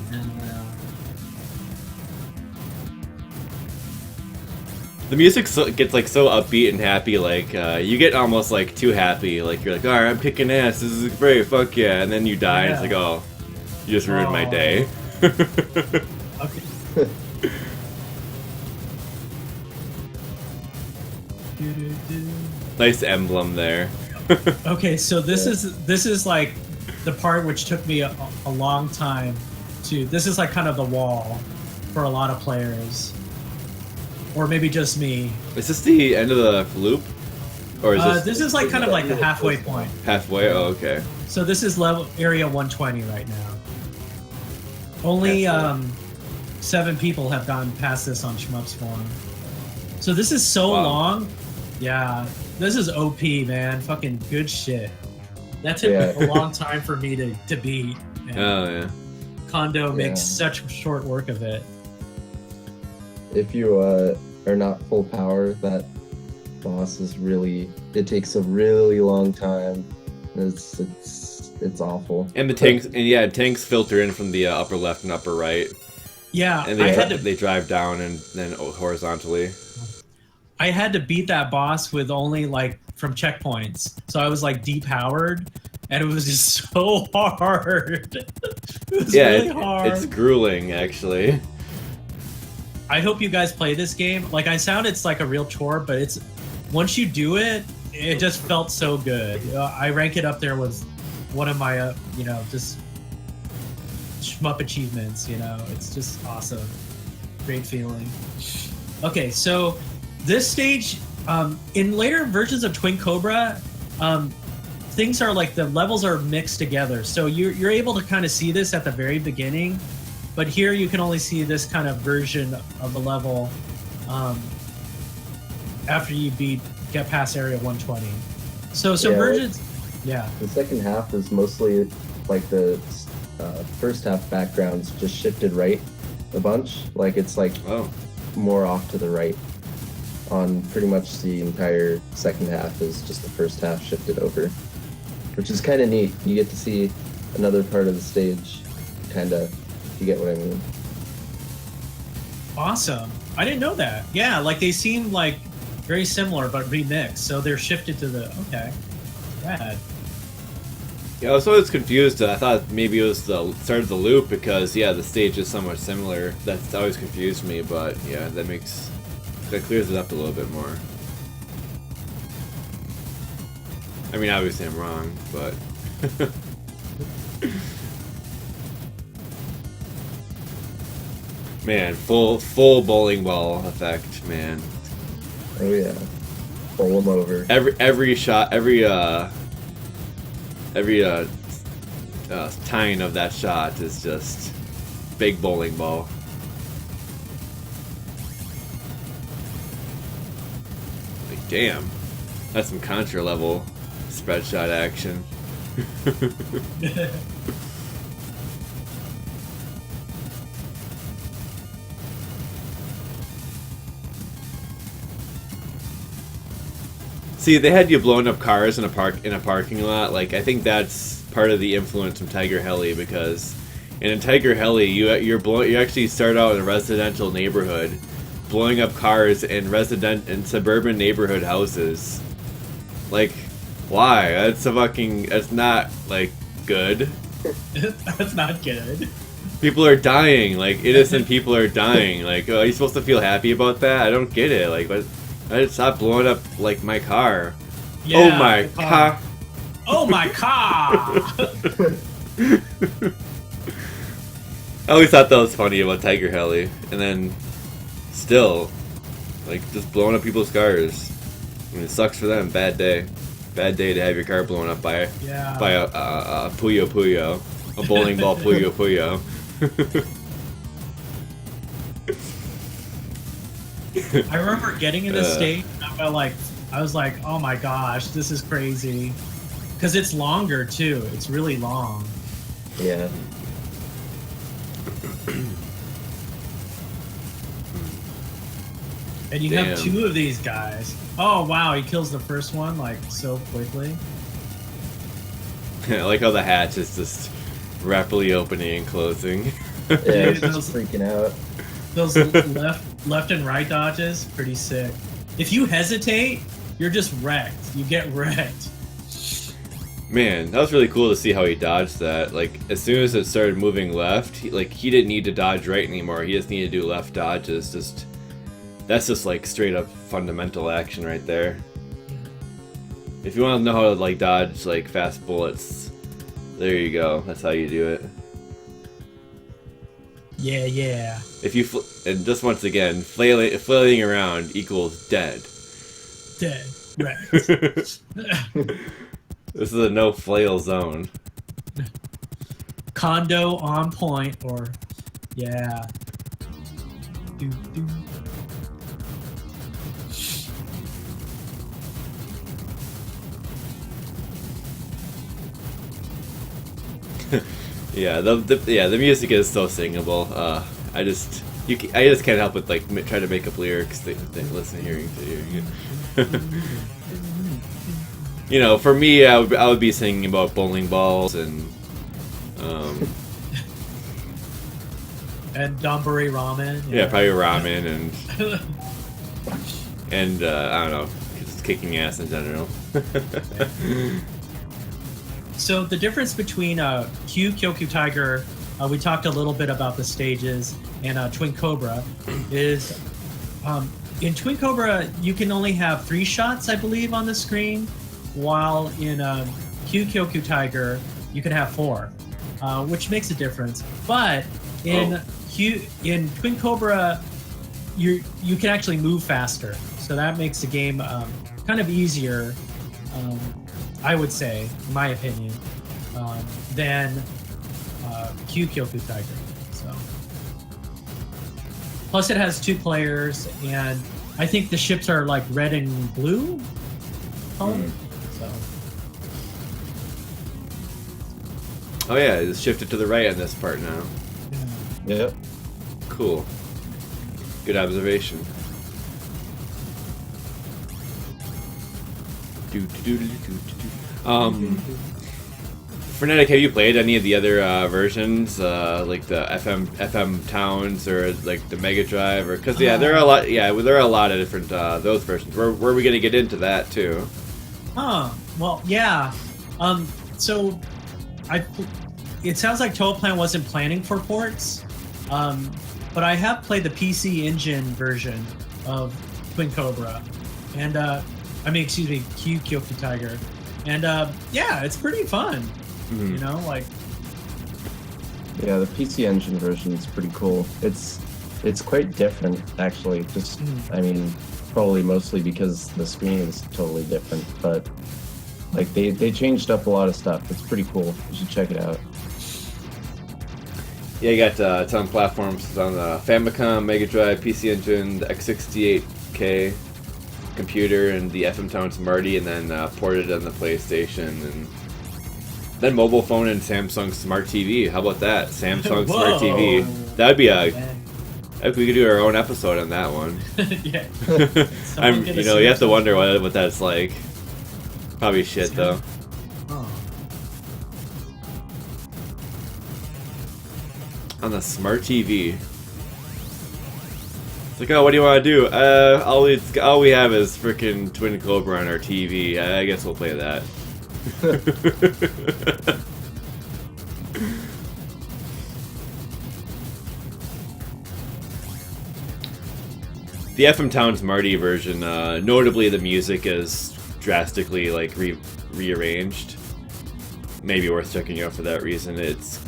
S1: The music gets like so upbeat and happy, like you get almost like too happy, like you're like, alright, I'm kicking ass, this is great, fuck yeah, and then you die, and it's like, oh, you just ruined my day.
S2: Okay.
S1: Nice emblem there.
S2: Okay, so this is like the part which took me a long time to. This is like kind of the wall for a lot of players, or maybe just me.
S1: Is this the end of the loop, or is
S2: this is like kind of like the halfway point.
S1: Halfway. Oh, okay.
S2: So this is level area 120 right now. Only 7 people have gone past this on Shmups forum. So this is so long. Yeah, this is OP, man. Fucking good shit. That took a long time for me to beat. Man.
S1: Oh, yeah.
S2: Kon-dou makes such short work of it.
S3: If you are not full power, that boss is really... It takes a really long time. It's awful.
S1: And the tanks, tanks filter in from the upper left and upper right.
S2: Yeah,
S1: and they drive down and then horizontally.
S2: I had to beat that boss with only like from checkpoints, so I was like depowered, and it was just so hard. It was really hard.
S1: It's grueling, actually.
S2: I hope you guys play this game. Like I sound, it's like a real chore, but it's once you do it, it just felt so good. I rank it up there with one of my, just shmup achievements. You know, it's just awesome, great feeling. Okay, so. This stage, in later versions of Twin Cobra, things are like the levels are mixed together. So you're able to kind of see this at the very beginning, but here you can only see this kind of version of the level after you get past area 120. So versions,
S3: The second half is mostly like the first half backgrounds just shifted right a bunch. Like it's like more off to the right. On pretty much the entire second half is just the first half shifted over, which is kind of neat. You get to see another part of the stage, kind of. You get what I mean?
S2: Awesome. I didn't know that. Yeah, like they seem like very similar but remixed, so they're shifted to the rad.
S1: Yeah, I was always confused. I thought maybe it was the start of the loop because the stage is somewhat similar. That's always confused me, but that clears it up a little bit more. I mean, obviously I'm wrong, but... Man, full bowling ball effect, man.
S3: Oh yeah. Bowl them over.
S1: Every shot, every tine of that shot is just big bowling ball. Damn, that's some Contra level spread shot action. See, they had you blowing up cars in a parking lot. Like, I think that's part of the influence from Tiger Heli, because in Tiger Heli, you actually start out in a residential neighborhood, blowing up cars in suburban neighborhood houses. Like, why? That's not like good.
S2: That's not good.
S1: People are dying. Like, innocent people are dying. Like, are you supposed to feel happy about that? I don't get it. Like, what? Stop blowing up like my car.
S2: Yeah,
S1: oh my car.
S2: Oh my car.
S1: I always thought that was funny about Tiger Heli, and then still, like, just blowing up people's cars. I mean, it sucks for them. Bad day to have your car blown up by a Puyo Puyo, a bowling ball Puyo Puyo.
S2: I remember getting in the state, and I was like, oh my gosh, this is crazy. Because it's longer, too. It's really long.
S3: Yeah.
S2: And you have two of these guys. Oh, wow, he kills the first one, like, so quickly.
S1: I like how the hatch is just rapidly opening and closing.
S3: Yeah, it's just freaking out.
S2: Those left and right dodges, pretty sick. If you hesitate, you're just wrecked. You get wrecked.
S1: Man, that was really cool to see how he dodged that. Like, as soon as it started moving left, he didn't need to dodge right anymore. He just needed to do left dodges. That's just like straight up fundamental action right there. If you want to know how to like dodge like fast bullets, there you go. That's how you do it.
S2: Yeah.
S1: If you and just once again, flailing around equals dead.
S2: Dead. Right.
S1: This is a no flail zone.
S2: Kon-dou on point, or yeah. Do.
S1: Yeah, the music is so singable. I just can't help but like try to make up lyrics they listen hearing to you. You know, for me, I would be singing about bowling balls and
S2: and donburi ramen.
S1: Yeah, probably ramen and I don't know, just kicking ass in general.
S2: So the difference between Kyukyoku Tiger, we talked a little bit about the stages, and Twin Cobra is in Twin Cobra you can only have 3 shots, I believe, on the screen, while in Kyukyoku Tiger you can have 4, which makes a difference. But in Twin Cobra you can actually move faster, so that makes the game kind of easier. I would say, in my opinion, than Kyukyoku Tiger. So, plus it has 2 players, and I think the ships are like red and blue. So.
S1: Oh yeah, it's shifted to the right on this part now.
S3: Yeah. Yep.
S1: Cool. Good observation. Frenetic, have you played any of the other versions, like the FM Towns or like the Mega Drive, or because there are a lot. Yeah, there are a lot of different those versions. Where are we gonna get into that too?
S2: Well, yeah. So, it sounds like Total Plan wasn't planning for ports, but I have played the PC Engine version of Twin Cobra, and Kyukyoku Tiger, and yeah, it's pretty fun.
S1: Mm-hmm.
S2: You know, like.
S3: Yeah, the PC Engine version is pretty cool. It's quite different, actually. Just, I mean, probably mostly because the screen is totally different, but like they changed up a lot of stuff. It's pretty cool. You should check it out.
S1: Yeah, you got it's on platforms. It's on the Famicom, Mega Drive, PC Engine, the X68K computer, and the FM Town Smarty, and then ported on the PlayStation, and then mobile phone and Samsung Smart TV. How about that? Samsung Smart TV. That'd be we could do our own episode on that one.
S2: Yeah.
S1: You have to wonder what that's like. Probably shit though.
S2: Oh.
S1: On the smart TV. It's like, oh, what do you want to do? All we have is freaking Twin Cobra on our TV. I guess we'll play that. The FM Towns Marty version, notably the music is drastically like rearranged. Maybe worth checking out for that reason. It's,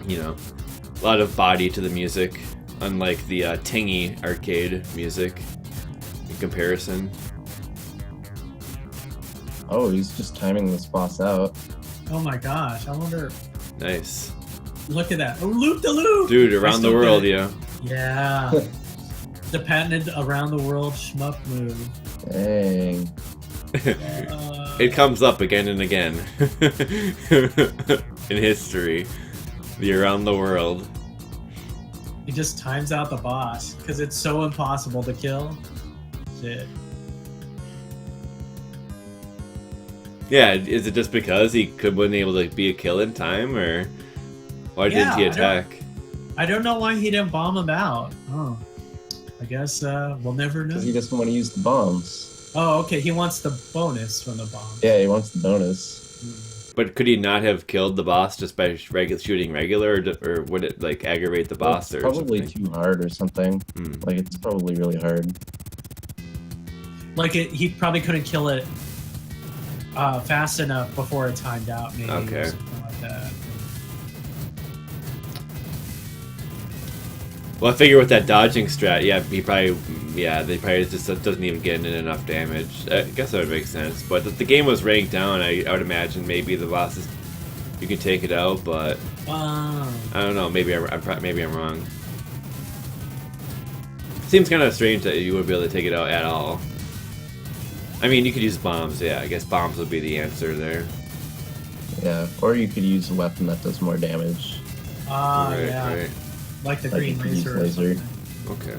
S1: you know, a lot of body to the music, unlike the tingy arcade music in comparison.
S3: Oh, he's just timing this boss out.
S2: Oh my gosh, I wonder.
S1: Nice.
S2: Look at that. Oh, loop the loop!
S1: Dude, around the world, yeah.
S2: Yeah. The patented around the world shmup move.
S3: Dang.
S1: It comes up again and again in history. The around the world.
S2: He just times out the boss because it's so impossible to kill. Shit.
S1: Yeah, is it just because he wasn't able to be a kill in time, or why didn't he attack?
S2: I don't know why he didn't bomb him out. Oh, I guess we'll never know.
S3: Because he doesn't want to use the bombs.
S2: Oh, okay. He wants the bonus from the bomb.
S3: Yeah, he wants the bonus.
S1: But could he not have killed the boss just by shooting regular, or would it like aggravate the boss?
S3: It's
S1: or
S3: probably
S1: something?
S3: too hard or something. Like, it's probably really hard.
S2: Like he probably couldn't kill it fast enough before it timed out. Maybe
S1: Okay.
S2: or something like that.
S1: Well, I figure with that dodging strat, they probably just doesn't even get in enough damage. I guess that would make sense. But if the game was ranked down, I would imagine maybe the bosses, you can take it out, but I don't know. Maybe I'm wrong. Seems kind of strange that you wouldn't be able to take it out at all. I mean, you could use bombs. Yeah, I guess bombs would be the answer there.
S3: Yeah, or you could use a weapon that does more damage.
S1: Right,
S2: Yeah.
S1: right.
S2: Like the
S3: Like
S2: green
S3: you could use
S2: laser. Or
S3: laser.
S2: something.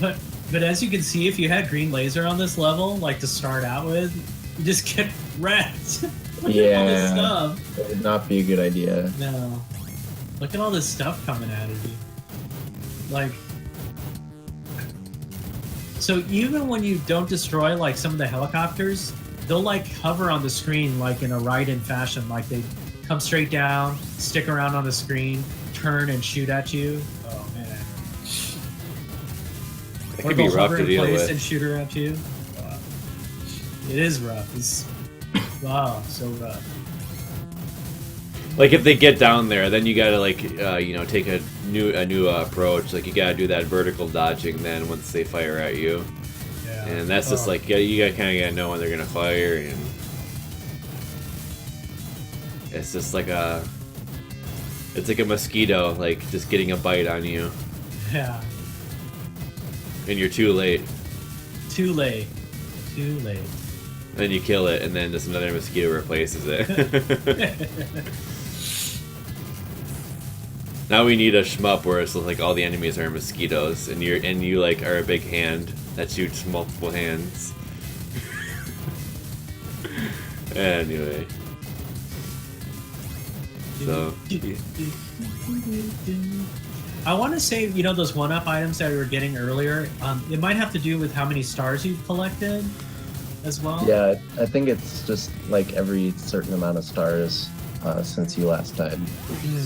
S1: Okay.
S2: But as you can see, if you had green laser on this level, like to start out with, you just get wrecked. Look at all this
S3: Yeah,
S2: stuff.
S3: that would not be a good idea.
S2: No. Look at all this stuff coming at you. Like, so even when you don't destroy like some of the helicopters, they'll like hover on the screen like in a Raiden fashion. Like they come straight down, stick around on the screen, turn and shoot at you. Oh man.
S1: It
S2: Or
S1: could be
S2: they'll
S1: rough
S2: hover
S1: to
S2: in
S1: deal
S2: place
S1: with.
S2: and shoot her at you. Wow. It is rough. It's wow, so rough.
S1: Like if they get down there, then you gotta like take a new approach. Like you gotta do that vertical dodging then once they fire at you,
S2: Yeah.
S1: and that's just like you gotta kind of gotta know when they're gonna fire, and it's just like a mosquito like just getting a bite on you,
S2: Yeah.
S1: and you're too late.
S2: Too late. Too late.
S1: Then you kill it, and then just another mosquito replaces it. Now we need a shmup where it's like all the enemies are mosquitoes, and you like are a big hand that shoots multiple hands. Anyway, so
S2: I want to say, those one-up items that we were getting earlier, it might have to do with how many stars you've collected as well.
S3: Yeah, I think it's just like every certain amount of stars since you last died.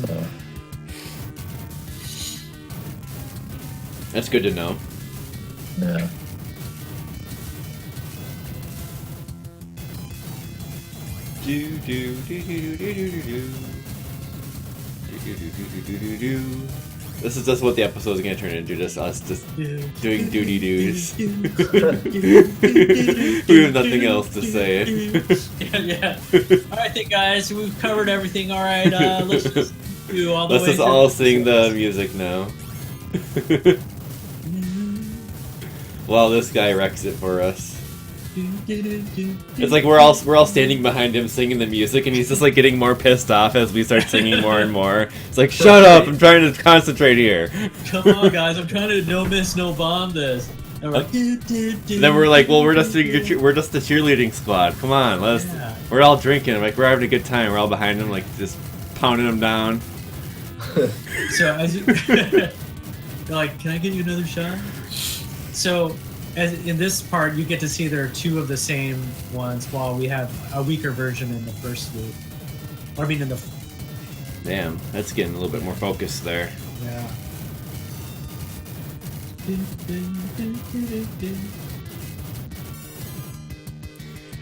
S3: So
S1: that's good to know.
S3: yeah.
S1: This is just what the episode is going to turn into, just us just doing duty doos. We have nothing else to say.
S2: Yeah. All right, then, guys, we've covered everything. All right, let's just do all the
S1: Let's
S2: way
S1: just
S2: through
S1: all
S2: the
S1: sing the
S2: episodes.
S1: music now. While this guy wrecks it for us. It's like we're all standing behind him singing the music, and he's just like getting more pissed off as we start singing more and more. It's like, shut up! I'm trying to concentrate here.
S2: Come on, guys! I'm trying to no miss, no bomb this. And we're like,
S1: Then we're like, well, we're just the cheerleading squad. Come on, let's.
S2: Yeah.
S1: We're all drinking. Like we're having a good time. We're all behind him, like just pounding him down.
S2: So as you, you're like, can I get you another shot? So, as in this part, you get to see there are two of the same ones, while we have a weaker version in the first loop. Or, I mean, in the.
S1: Damn, that's getting a little bit more focused there.
S2: Yeah.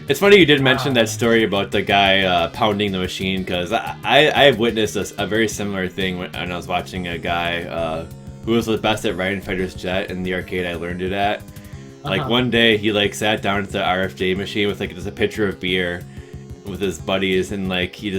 S1: It's funny you did mention that story about the guy pounding the machine, because I have witnessed a very similar thing when I was watching a guy who was the best at riding Fighter's Jet in the arcade I learned it at. Like one day he like sat down at the RFJ machine with like just a pitcher of beer with his buddies, and like he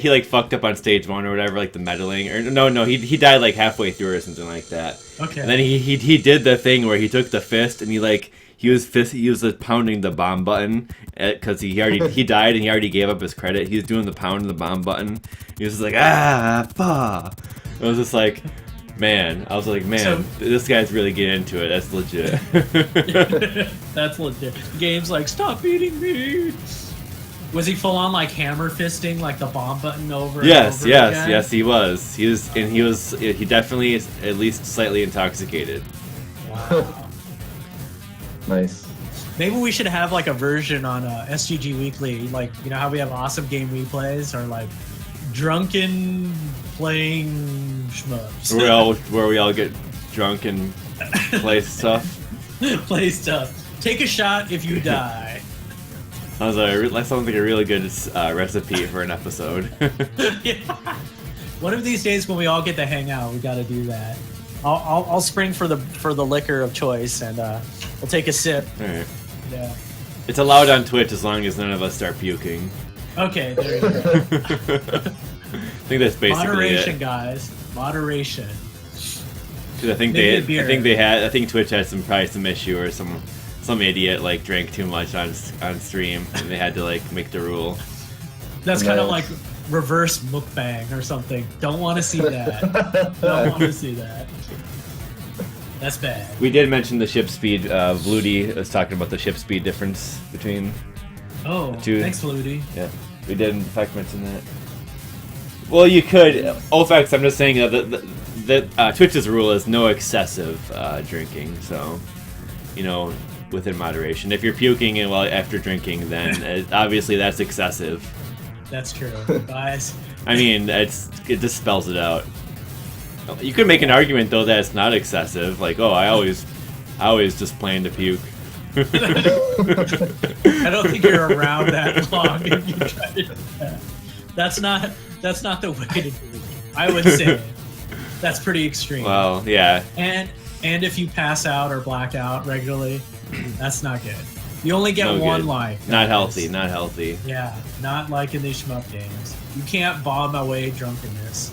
S1: like fucked up on stage 1 or whatever, like the medaling, or no he died like halfway through or something like that.
S2: Okay.
S1: And then he did the thing where he took the fist and he was pounding the bomb button because he died and he already gave up his credit. He was doing the pound and the bomb button. He was just like It was just like, man. I was like, man,
S2: So-
S1: this guy's really getting into it. That's legit.
S2: That's legit. The game's like, stop beating me. Was he full on like hammer fisting like the bomb button over?
S1: Yes,
S2: and over again?
S1: he was. He definitely is at least slightly intoxicated.
S2: Wow.
S3: Nice.
S2: Maybe we should have like a version on STG Weekly, like, you know how we have awesome game replays, or like drunken playing shmups.
S1: Where we all get drunk and play stuff.
S2: Play stuff. Take a shot if you die.
S1: That sounds like a really good recipe for an episode.
S2: Yeah. One of these days when we all get to hang out, we got to do that. I'll spring for the liquor of choice, and we'll take a sip.
S1: All right.
S2: Yeah.
S1: It's allowed on Twitch as long as none of us start puking.
S2: Okay, there you go.
S1: I think that's basically
S2: Moderation,
S1: it.
S2: guys. Moderation.
S1: 'Cause I think Twitch had probably some issue, or some idiot like drank too much on stream and they had to like make the rule.
S2: That's kind of like reverse mukbang or something. Don't want to see that. Don't want to see that. That's bad.
S1: We did mention the ship speed. Vloody was talking about the ship speed difference between.
S2: Oh,
S1: Two.
S2: thanks, Flutie.
S1: Yeah, we did in fact mention that. Well, you could. Fact, I'm just saying that Twitch's rule is no excessive drinking. So, within moderation. If you're puking and after drinking, then obviously that's excessive.
S2: That's true, guys.
S1: I mean, it just spells it out. You could make an argument though that it's not excessive. Like, oh, I always just plan to puke.
S2: I don't think you're around that long if you try to do that. That's not the way to do it. I would say that's pretty extreme.
S1: Well, yeah.
S2: And if you pass out or black out regularly, that's not good. You only get one
S1: good.
S2: life.
S1: Not
S2: guys.
S1: healthy.
S2: Yeah, not like in these shmup games. You can't bomb away drunkenness.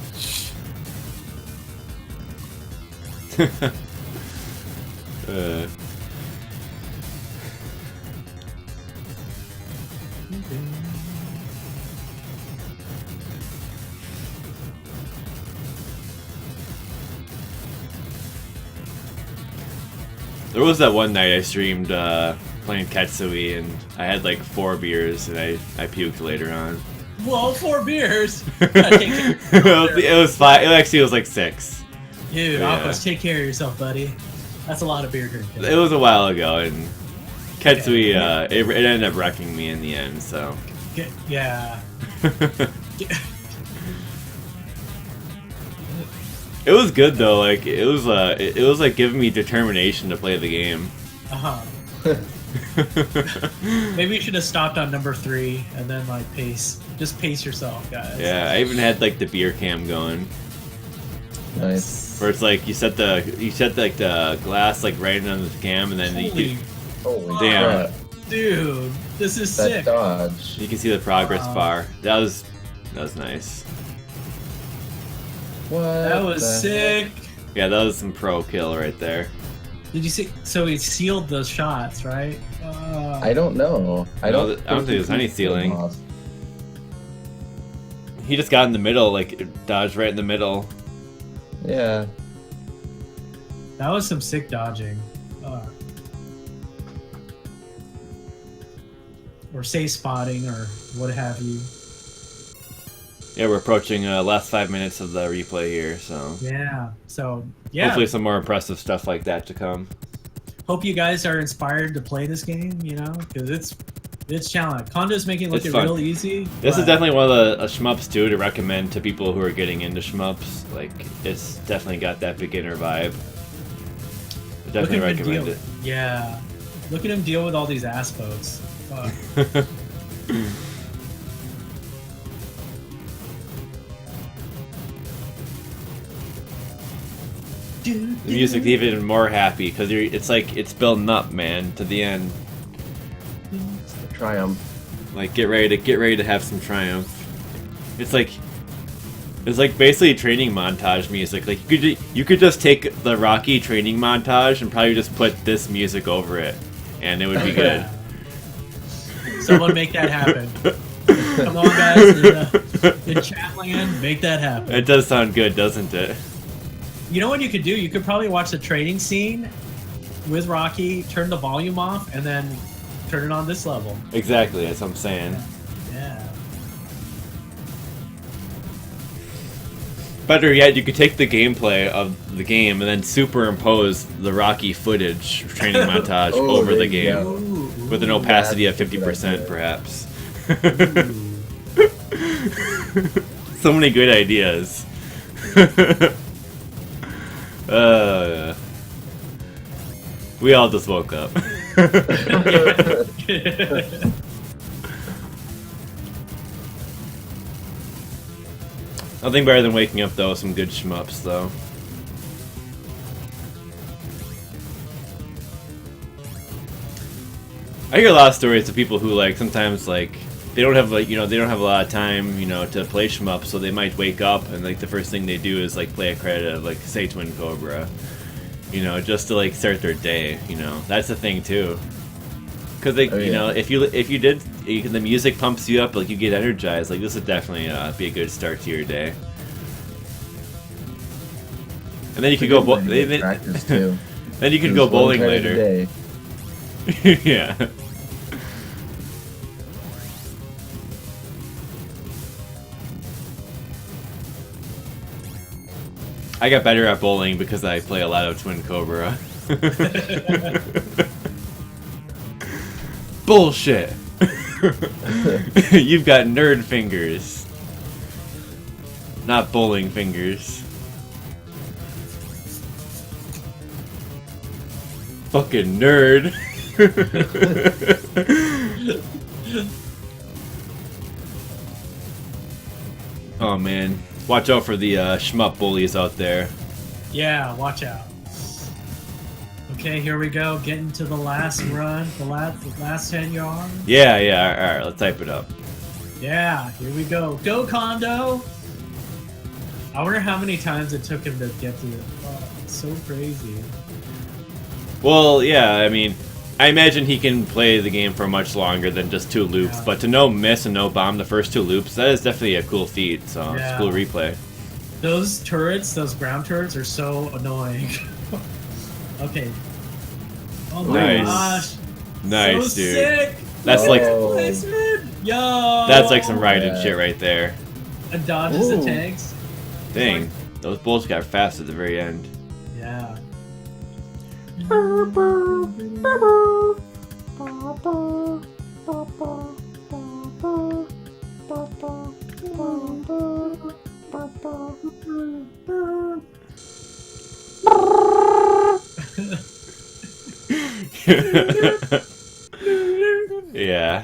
S1: There was that one night I streamed playing Katsui and I had like 4 beers and I puked later on.
S2: Whoa, 4 beers!
S1: It was 5. It was like 6.
S2: Dude,
S1: Yeah.
S2: Aquas, take care of yourself, buddy. That's a lot of beer drinking.
S1: It was a while ago, and Katsui, it ended up wrecking me in the end, so.
S2: Yeah.
S1: It was good though, like, it was like giving me determination to play the game.
S2: Maybe you should have stopped on number 3 and then like pace yourself, guys.
S1: Yeah, I even had like the beer cam going.
S3: Nice.
S1: Where it's like you set the glass like right on the cam, and then
S3: Holy
S1: Damn.
S3: crap.
S2: Dude, this is
S3: That
S2: sick.
S3: dodge.
S1: you can see the progress
S2: Wow.
S1: bar. That was nice.
S3: What?
S2: That was
S3: the
S2: sick.
S1: Yeah, that was some pro kill right there.
S2: Did you see? So he sealed those shots, right?
S3: I don't know. I don't
S1: think there's any
S3: he's
S1: ceiling.
S3: lost.
S1: He just got in the middle, like dodged right in the middle.
S3: Yeah.
S2: That was some sick dodging. or safe spotting or what have you.
S1: Yeah, we're approaching last 5 minutes of the replay here, so
S2: Yeah. So yeah.
S1: hopefully some more impressive stuff like that to come.
S2: Hope you guys are inspired to play this game. You know, because it's challenging. Kondo's making it look real easy.
S1: This is definitely one of the shmups too to recommend to people who are getting into shmups. Like it's definitely got that beginner vibe. I definitely recommend it.
S2: Yeah. Look at him deal with all these ass boats. Fuck.
S1: The music's even more happy because it's like it's building up, man, to the end.
S3: It's the triumph.
S1: Like get ready to have some triumph. It's like basically training montage music. Like you could just take the Rocky training montage and probably just put this music over it, and it would be good.
S2: Someone make that happen. Come on, guys, in chat land, make that happen.
S1: It does sound good, doesn't it?
S2: You know what you could do? You could probably watch the training scene with Rocky, turn the volume off, and then turn it on this level.
S1: Exactly, that's what I'm saying.
S2: Yeah.
S1: Better yet, you could take the gameplay of the game and then superimpose the Rocky footage training montage over the game.
S2: Ooh,
S1: with an opacity of 50%, perhaps. So many good ideas. We all just woke up. Nothing better than waking up though with some good shmups though. I hear a lot of stories of people who like sometimes like they don't have like they don't have a lot of time to play shmup, so they might wake up and like the first thing they do is like play a credit of like say Twin Cobra, just to like start their day. That's the thing too, because they if you did the music pumps you up, like you get energized. Like this would definitely be a good start to your day. And then you could go
S3: practice too.
S1: Then you could go bowling later. Yeah. I got better at bowling because I play a lot of Twin Cobra. Bullshit. You've got nerd fingers. Not bowling fingers. Fucking nerd. Oh man. Watch out for the shmup bullies out there.
S2: Yeah, watch out. Okay, here we go. Getting to the last run, the last 10 yards.
S1: Yeah, alright, let's type it up.
S2: Yeah, here we go. Go, Kon-dou! I wonder how many times it took him to get to it. Oh, it's so crazy.
S1: Well, yeah, I mean, I imagine he can play the game for much longer than just 2 loops, but to no miss and no bomb the first 2 loops, that is definitely a cool feat, so it's a cool replay.
S2: Those turrets, those ground turrets are so annoying. Okay. Oh my gosh.
S1: Nice,
S2: so
S1: dude.
S2: Sick.
S1: That's like
S2: Yo.
S1: That's like some Raiden shit right there.
S2: And dodges the tanks.
S1: Dang, those bullets got fast at the very end.
S2: Yeah.
S1: Yeah.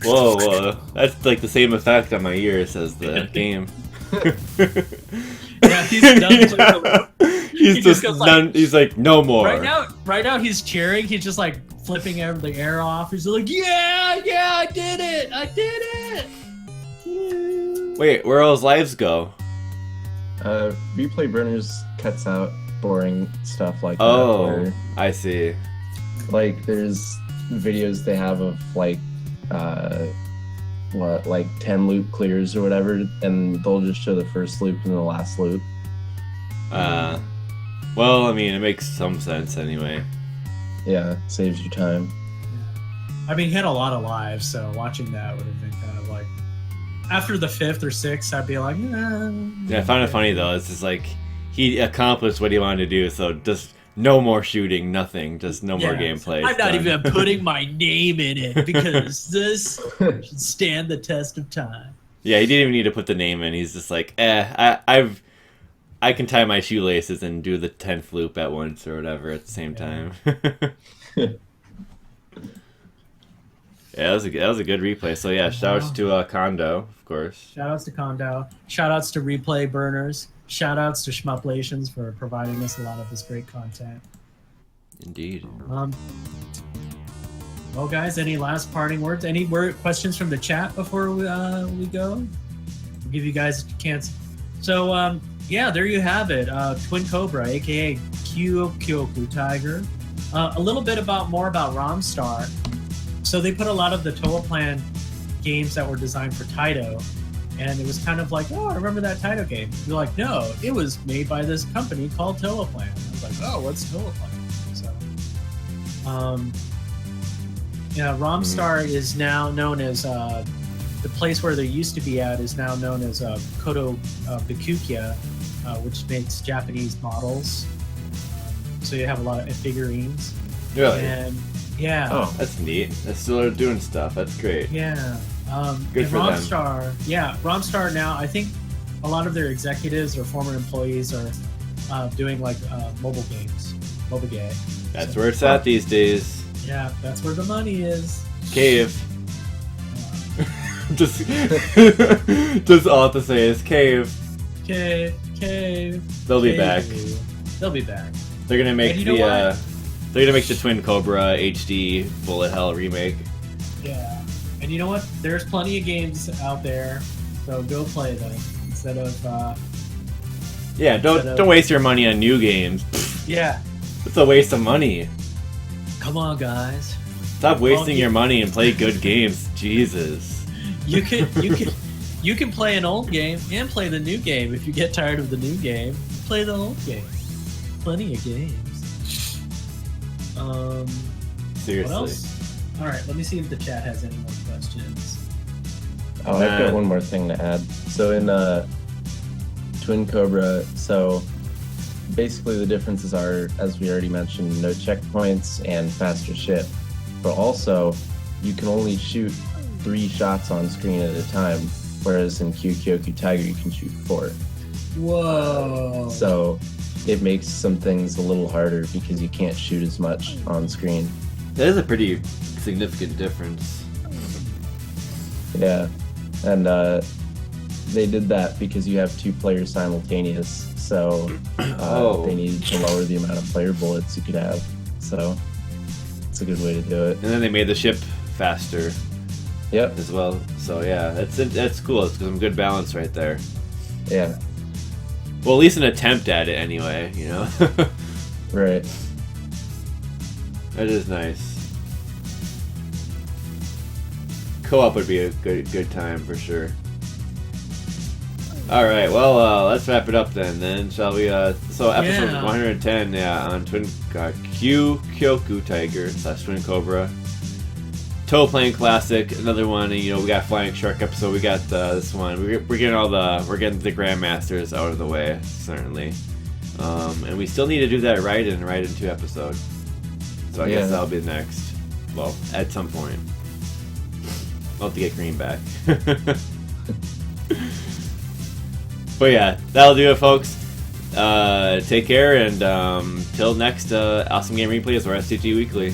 S1: Whoa, that's like the same effect on my ears as the game.
S2: Yeah, he's done.
S1: He's just done. He's like, no more.
S2: Right now, he's cheering. He's just like flipping the air off. He's like, yeah, I did it.
S1: Wait, where all his lives go?
S3: ReplayBurners cuts out boring stuff like that.
S1: Oh, I see.
S3: Like, there's videos they have of like what, like 10 loop clears or whatever, and they'll just show the first loop and the last loop.
S1: Well, I mean, it makes some sense anyway.
S3: Yeah, saves you time.
S2: I mean, he had a lot of lives, so watching that would have been kind of like, after the 5th or 6th, I'd be like,
S1: Yeah, I found it funny though. It's just like he accomplished what he wanted to do, so just no more shooting, nothing, just no more gameplay.
S2: I'm not even putting my name in it because this should stand the test of time.
S1: Yeah, he didn't even need to put the name in. He's just like, I can tie my shoelaces and do the 10th loop at once or whatever at the same time. Yeah, that was a good replay. So yeah, shoutouts to kon-dou, of course.
S2: Shoutouts to kon-dou. Shoutouts to ReplayBurners. Shoutouts to Shmuplations for providing us a lot of this great content.
S1: Indeed.
S2: Well, guys, any last parting words? Any questions from the chat before we go? We'll give you guys a chance. So, yeah, there you have it. Twin Cobra, aka Kyukyoku Tiger. A little bit more about Romstar. So they put a lot of the Toaplan games that were designed for Taito, and it was kind of like, oh, I remember that Taito game. You're like, no, it was made by this company called Toaplan. I was like, oh, what's Toaplan? So, yeah, Romstar is now known as the place where they used to be at is now known as Koto Bikukia, which makes Japanese models. So you have a lot of figurines.
S1: Really?
S2: And yeah.
S1: Oh, that's neat. They're still doing stuff. That's great.
S2: Yeah.
S1: Good for
S2: Romstar,
S1: them.
S2: Yeah, Romstar now, I think a lot of their executives or former employees are doing like mobile games. Mobile game.
S1: That's where it's at these days.
S2: Yeah, that's where the money is.
S1: Cave. just all I have to say is cave.
S2: Cave.
S1: They'll be back.
S2: They'll be back.
S1: They're gonna make
S2: they're
S1: gonna make the Twin Cobra HD Bullet Hell remake.
S2: Yeah. And you know what? There's plenty of games out there, so go play them instead of
S1: yeah, don't waste your money on new games.
S2: Yeah.
S1: It's a waste of money.
S2: Come on, guys.
S1: Stop wasting your money and play good games. Jesus.
S2: You can play an old game and play the new game. If you get tired of the new game, play the old game. Plenty of games.
S1: Seriously.
S2: What else? All right, let me see if the chat has any more questions.
S3: Oh, I've got one more thing to add. So in Twin Cobra, so basically the differences are, as we already mentioned, no checkpoints and faster ship. But also, you can only shoot 3 shots on screen at a time, whereas in Kyukyoku Tiger you can shoot 4.
S2: Whoa!
S3: So it makes some things a little harder because you can't shoot as much on screen.
S1: That is a pretty significant difference.
S3: Yeah, and they did that because you have 2 players simultaneous, so they needed to lower the amount of player bullets you could have. So it's a good way to do it.
S1: And then they made the ship faster.
S3: Yep.
S1: As well. So yeah, that's cool. It's some good balance right there.
S3: Yeah.
S1: Well, at least an attempt at it anyway, you know?
S3: Right.
S1: That is nice. Co-op would be a good time for sure. Alright, well, let's wrap it up then, shall we? So episode 110, on Twin Kyukyoku Tiger / Twin Cobra. Toaplan Classic, another one, and we got Flying Shark episode, we got this one. We're getting the Grandmasters out of the way, certainly. And we still need to do that Raiden 2 episode. So I guess that'll be next. Well, at some point. I'll have to get Green back. But yeah, that'll do it, folks. Take care, and till next Awesome Game Replays or STG Weekly.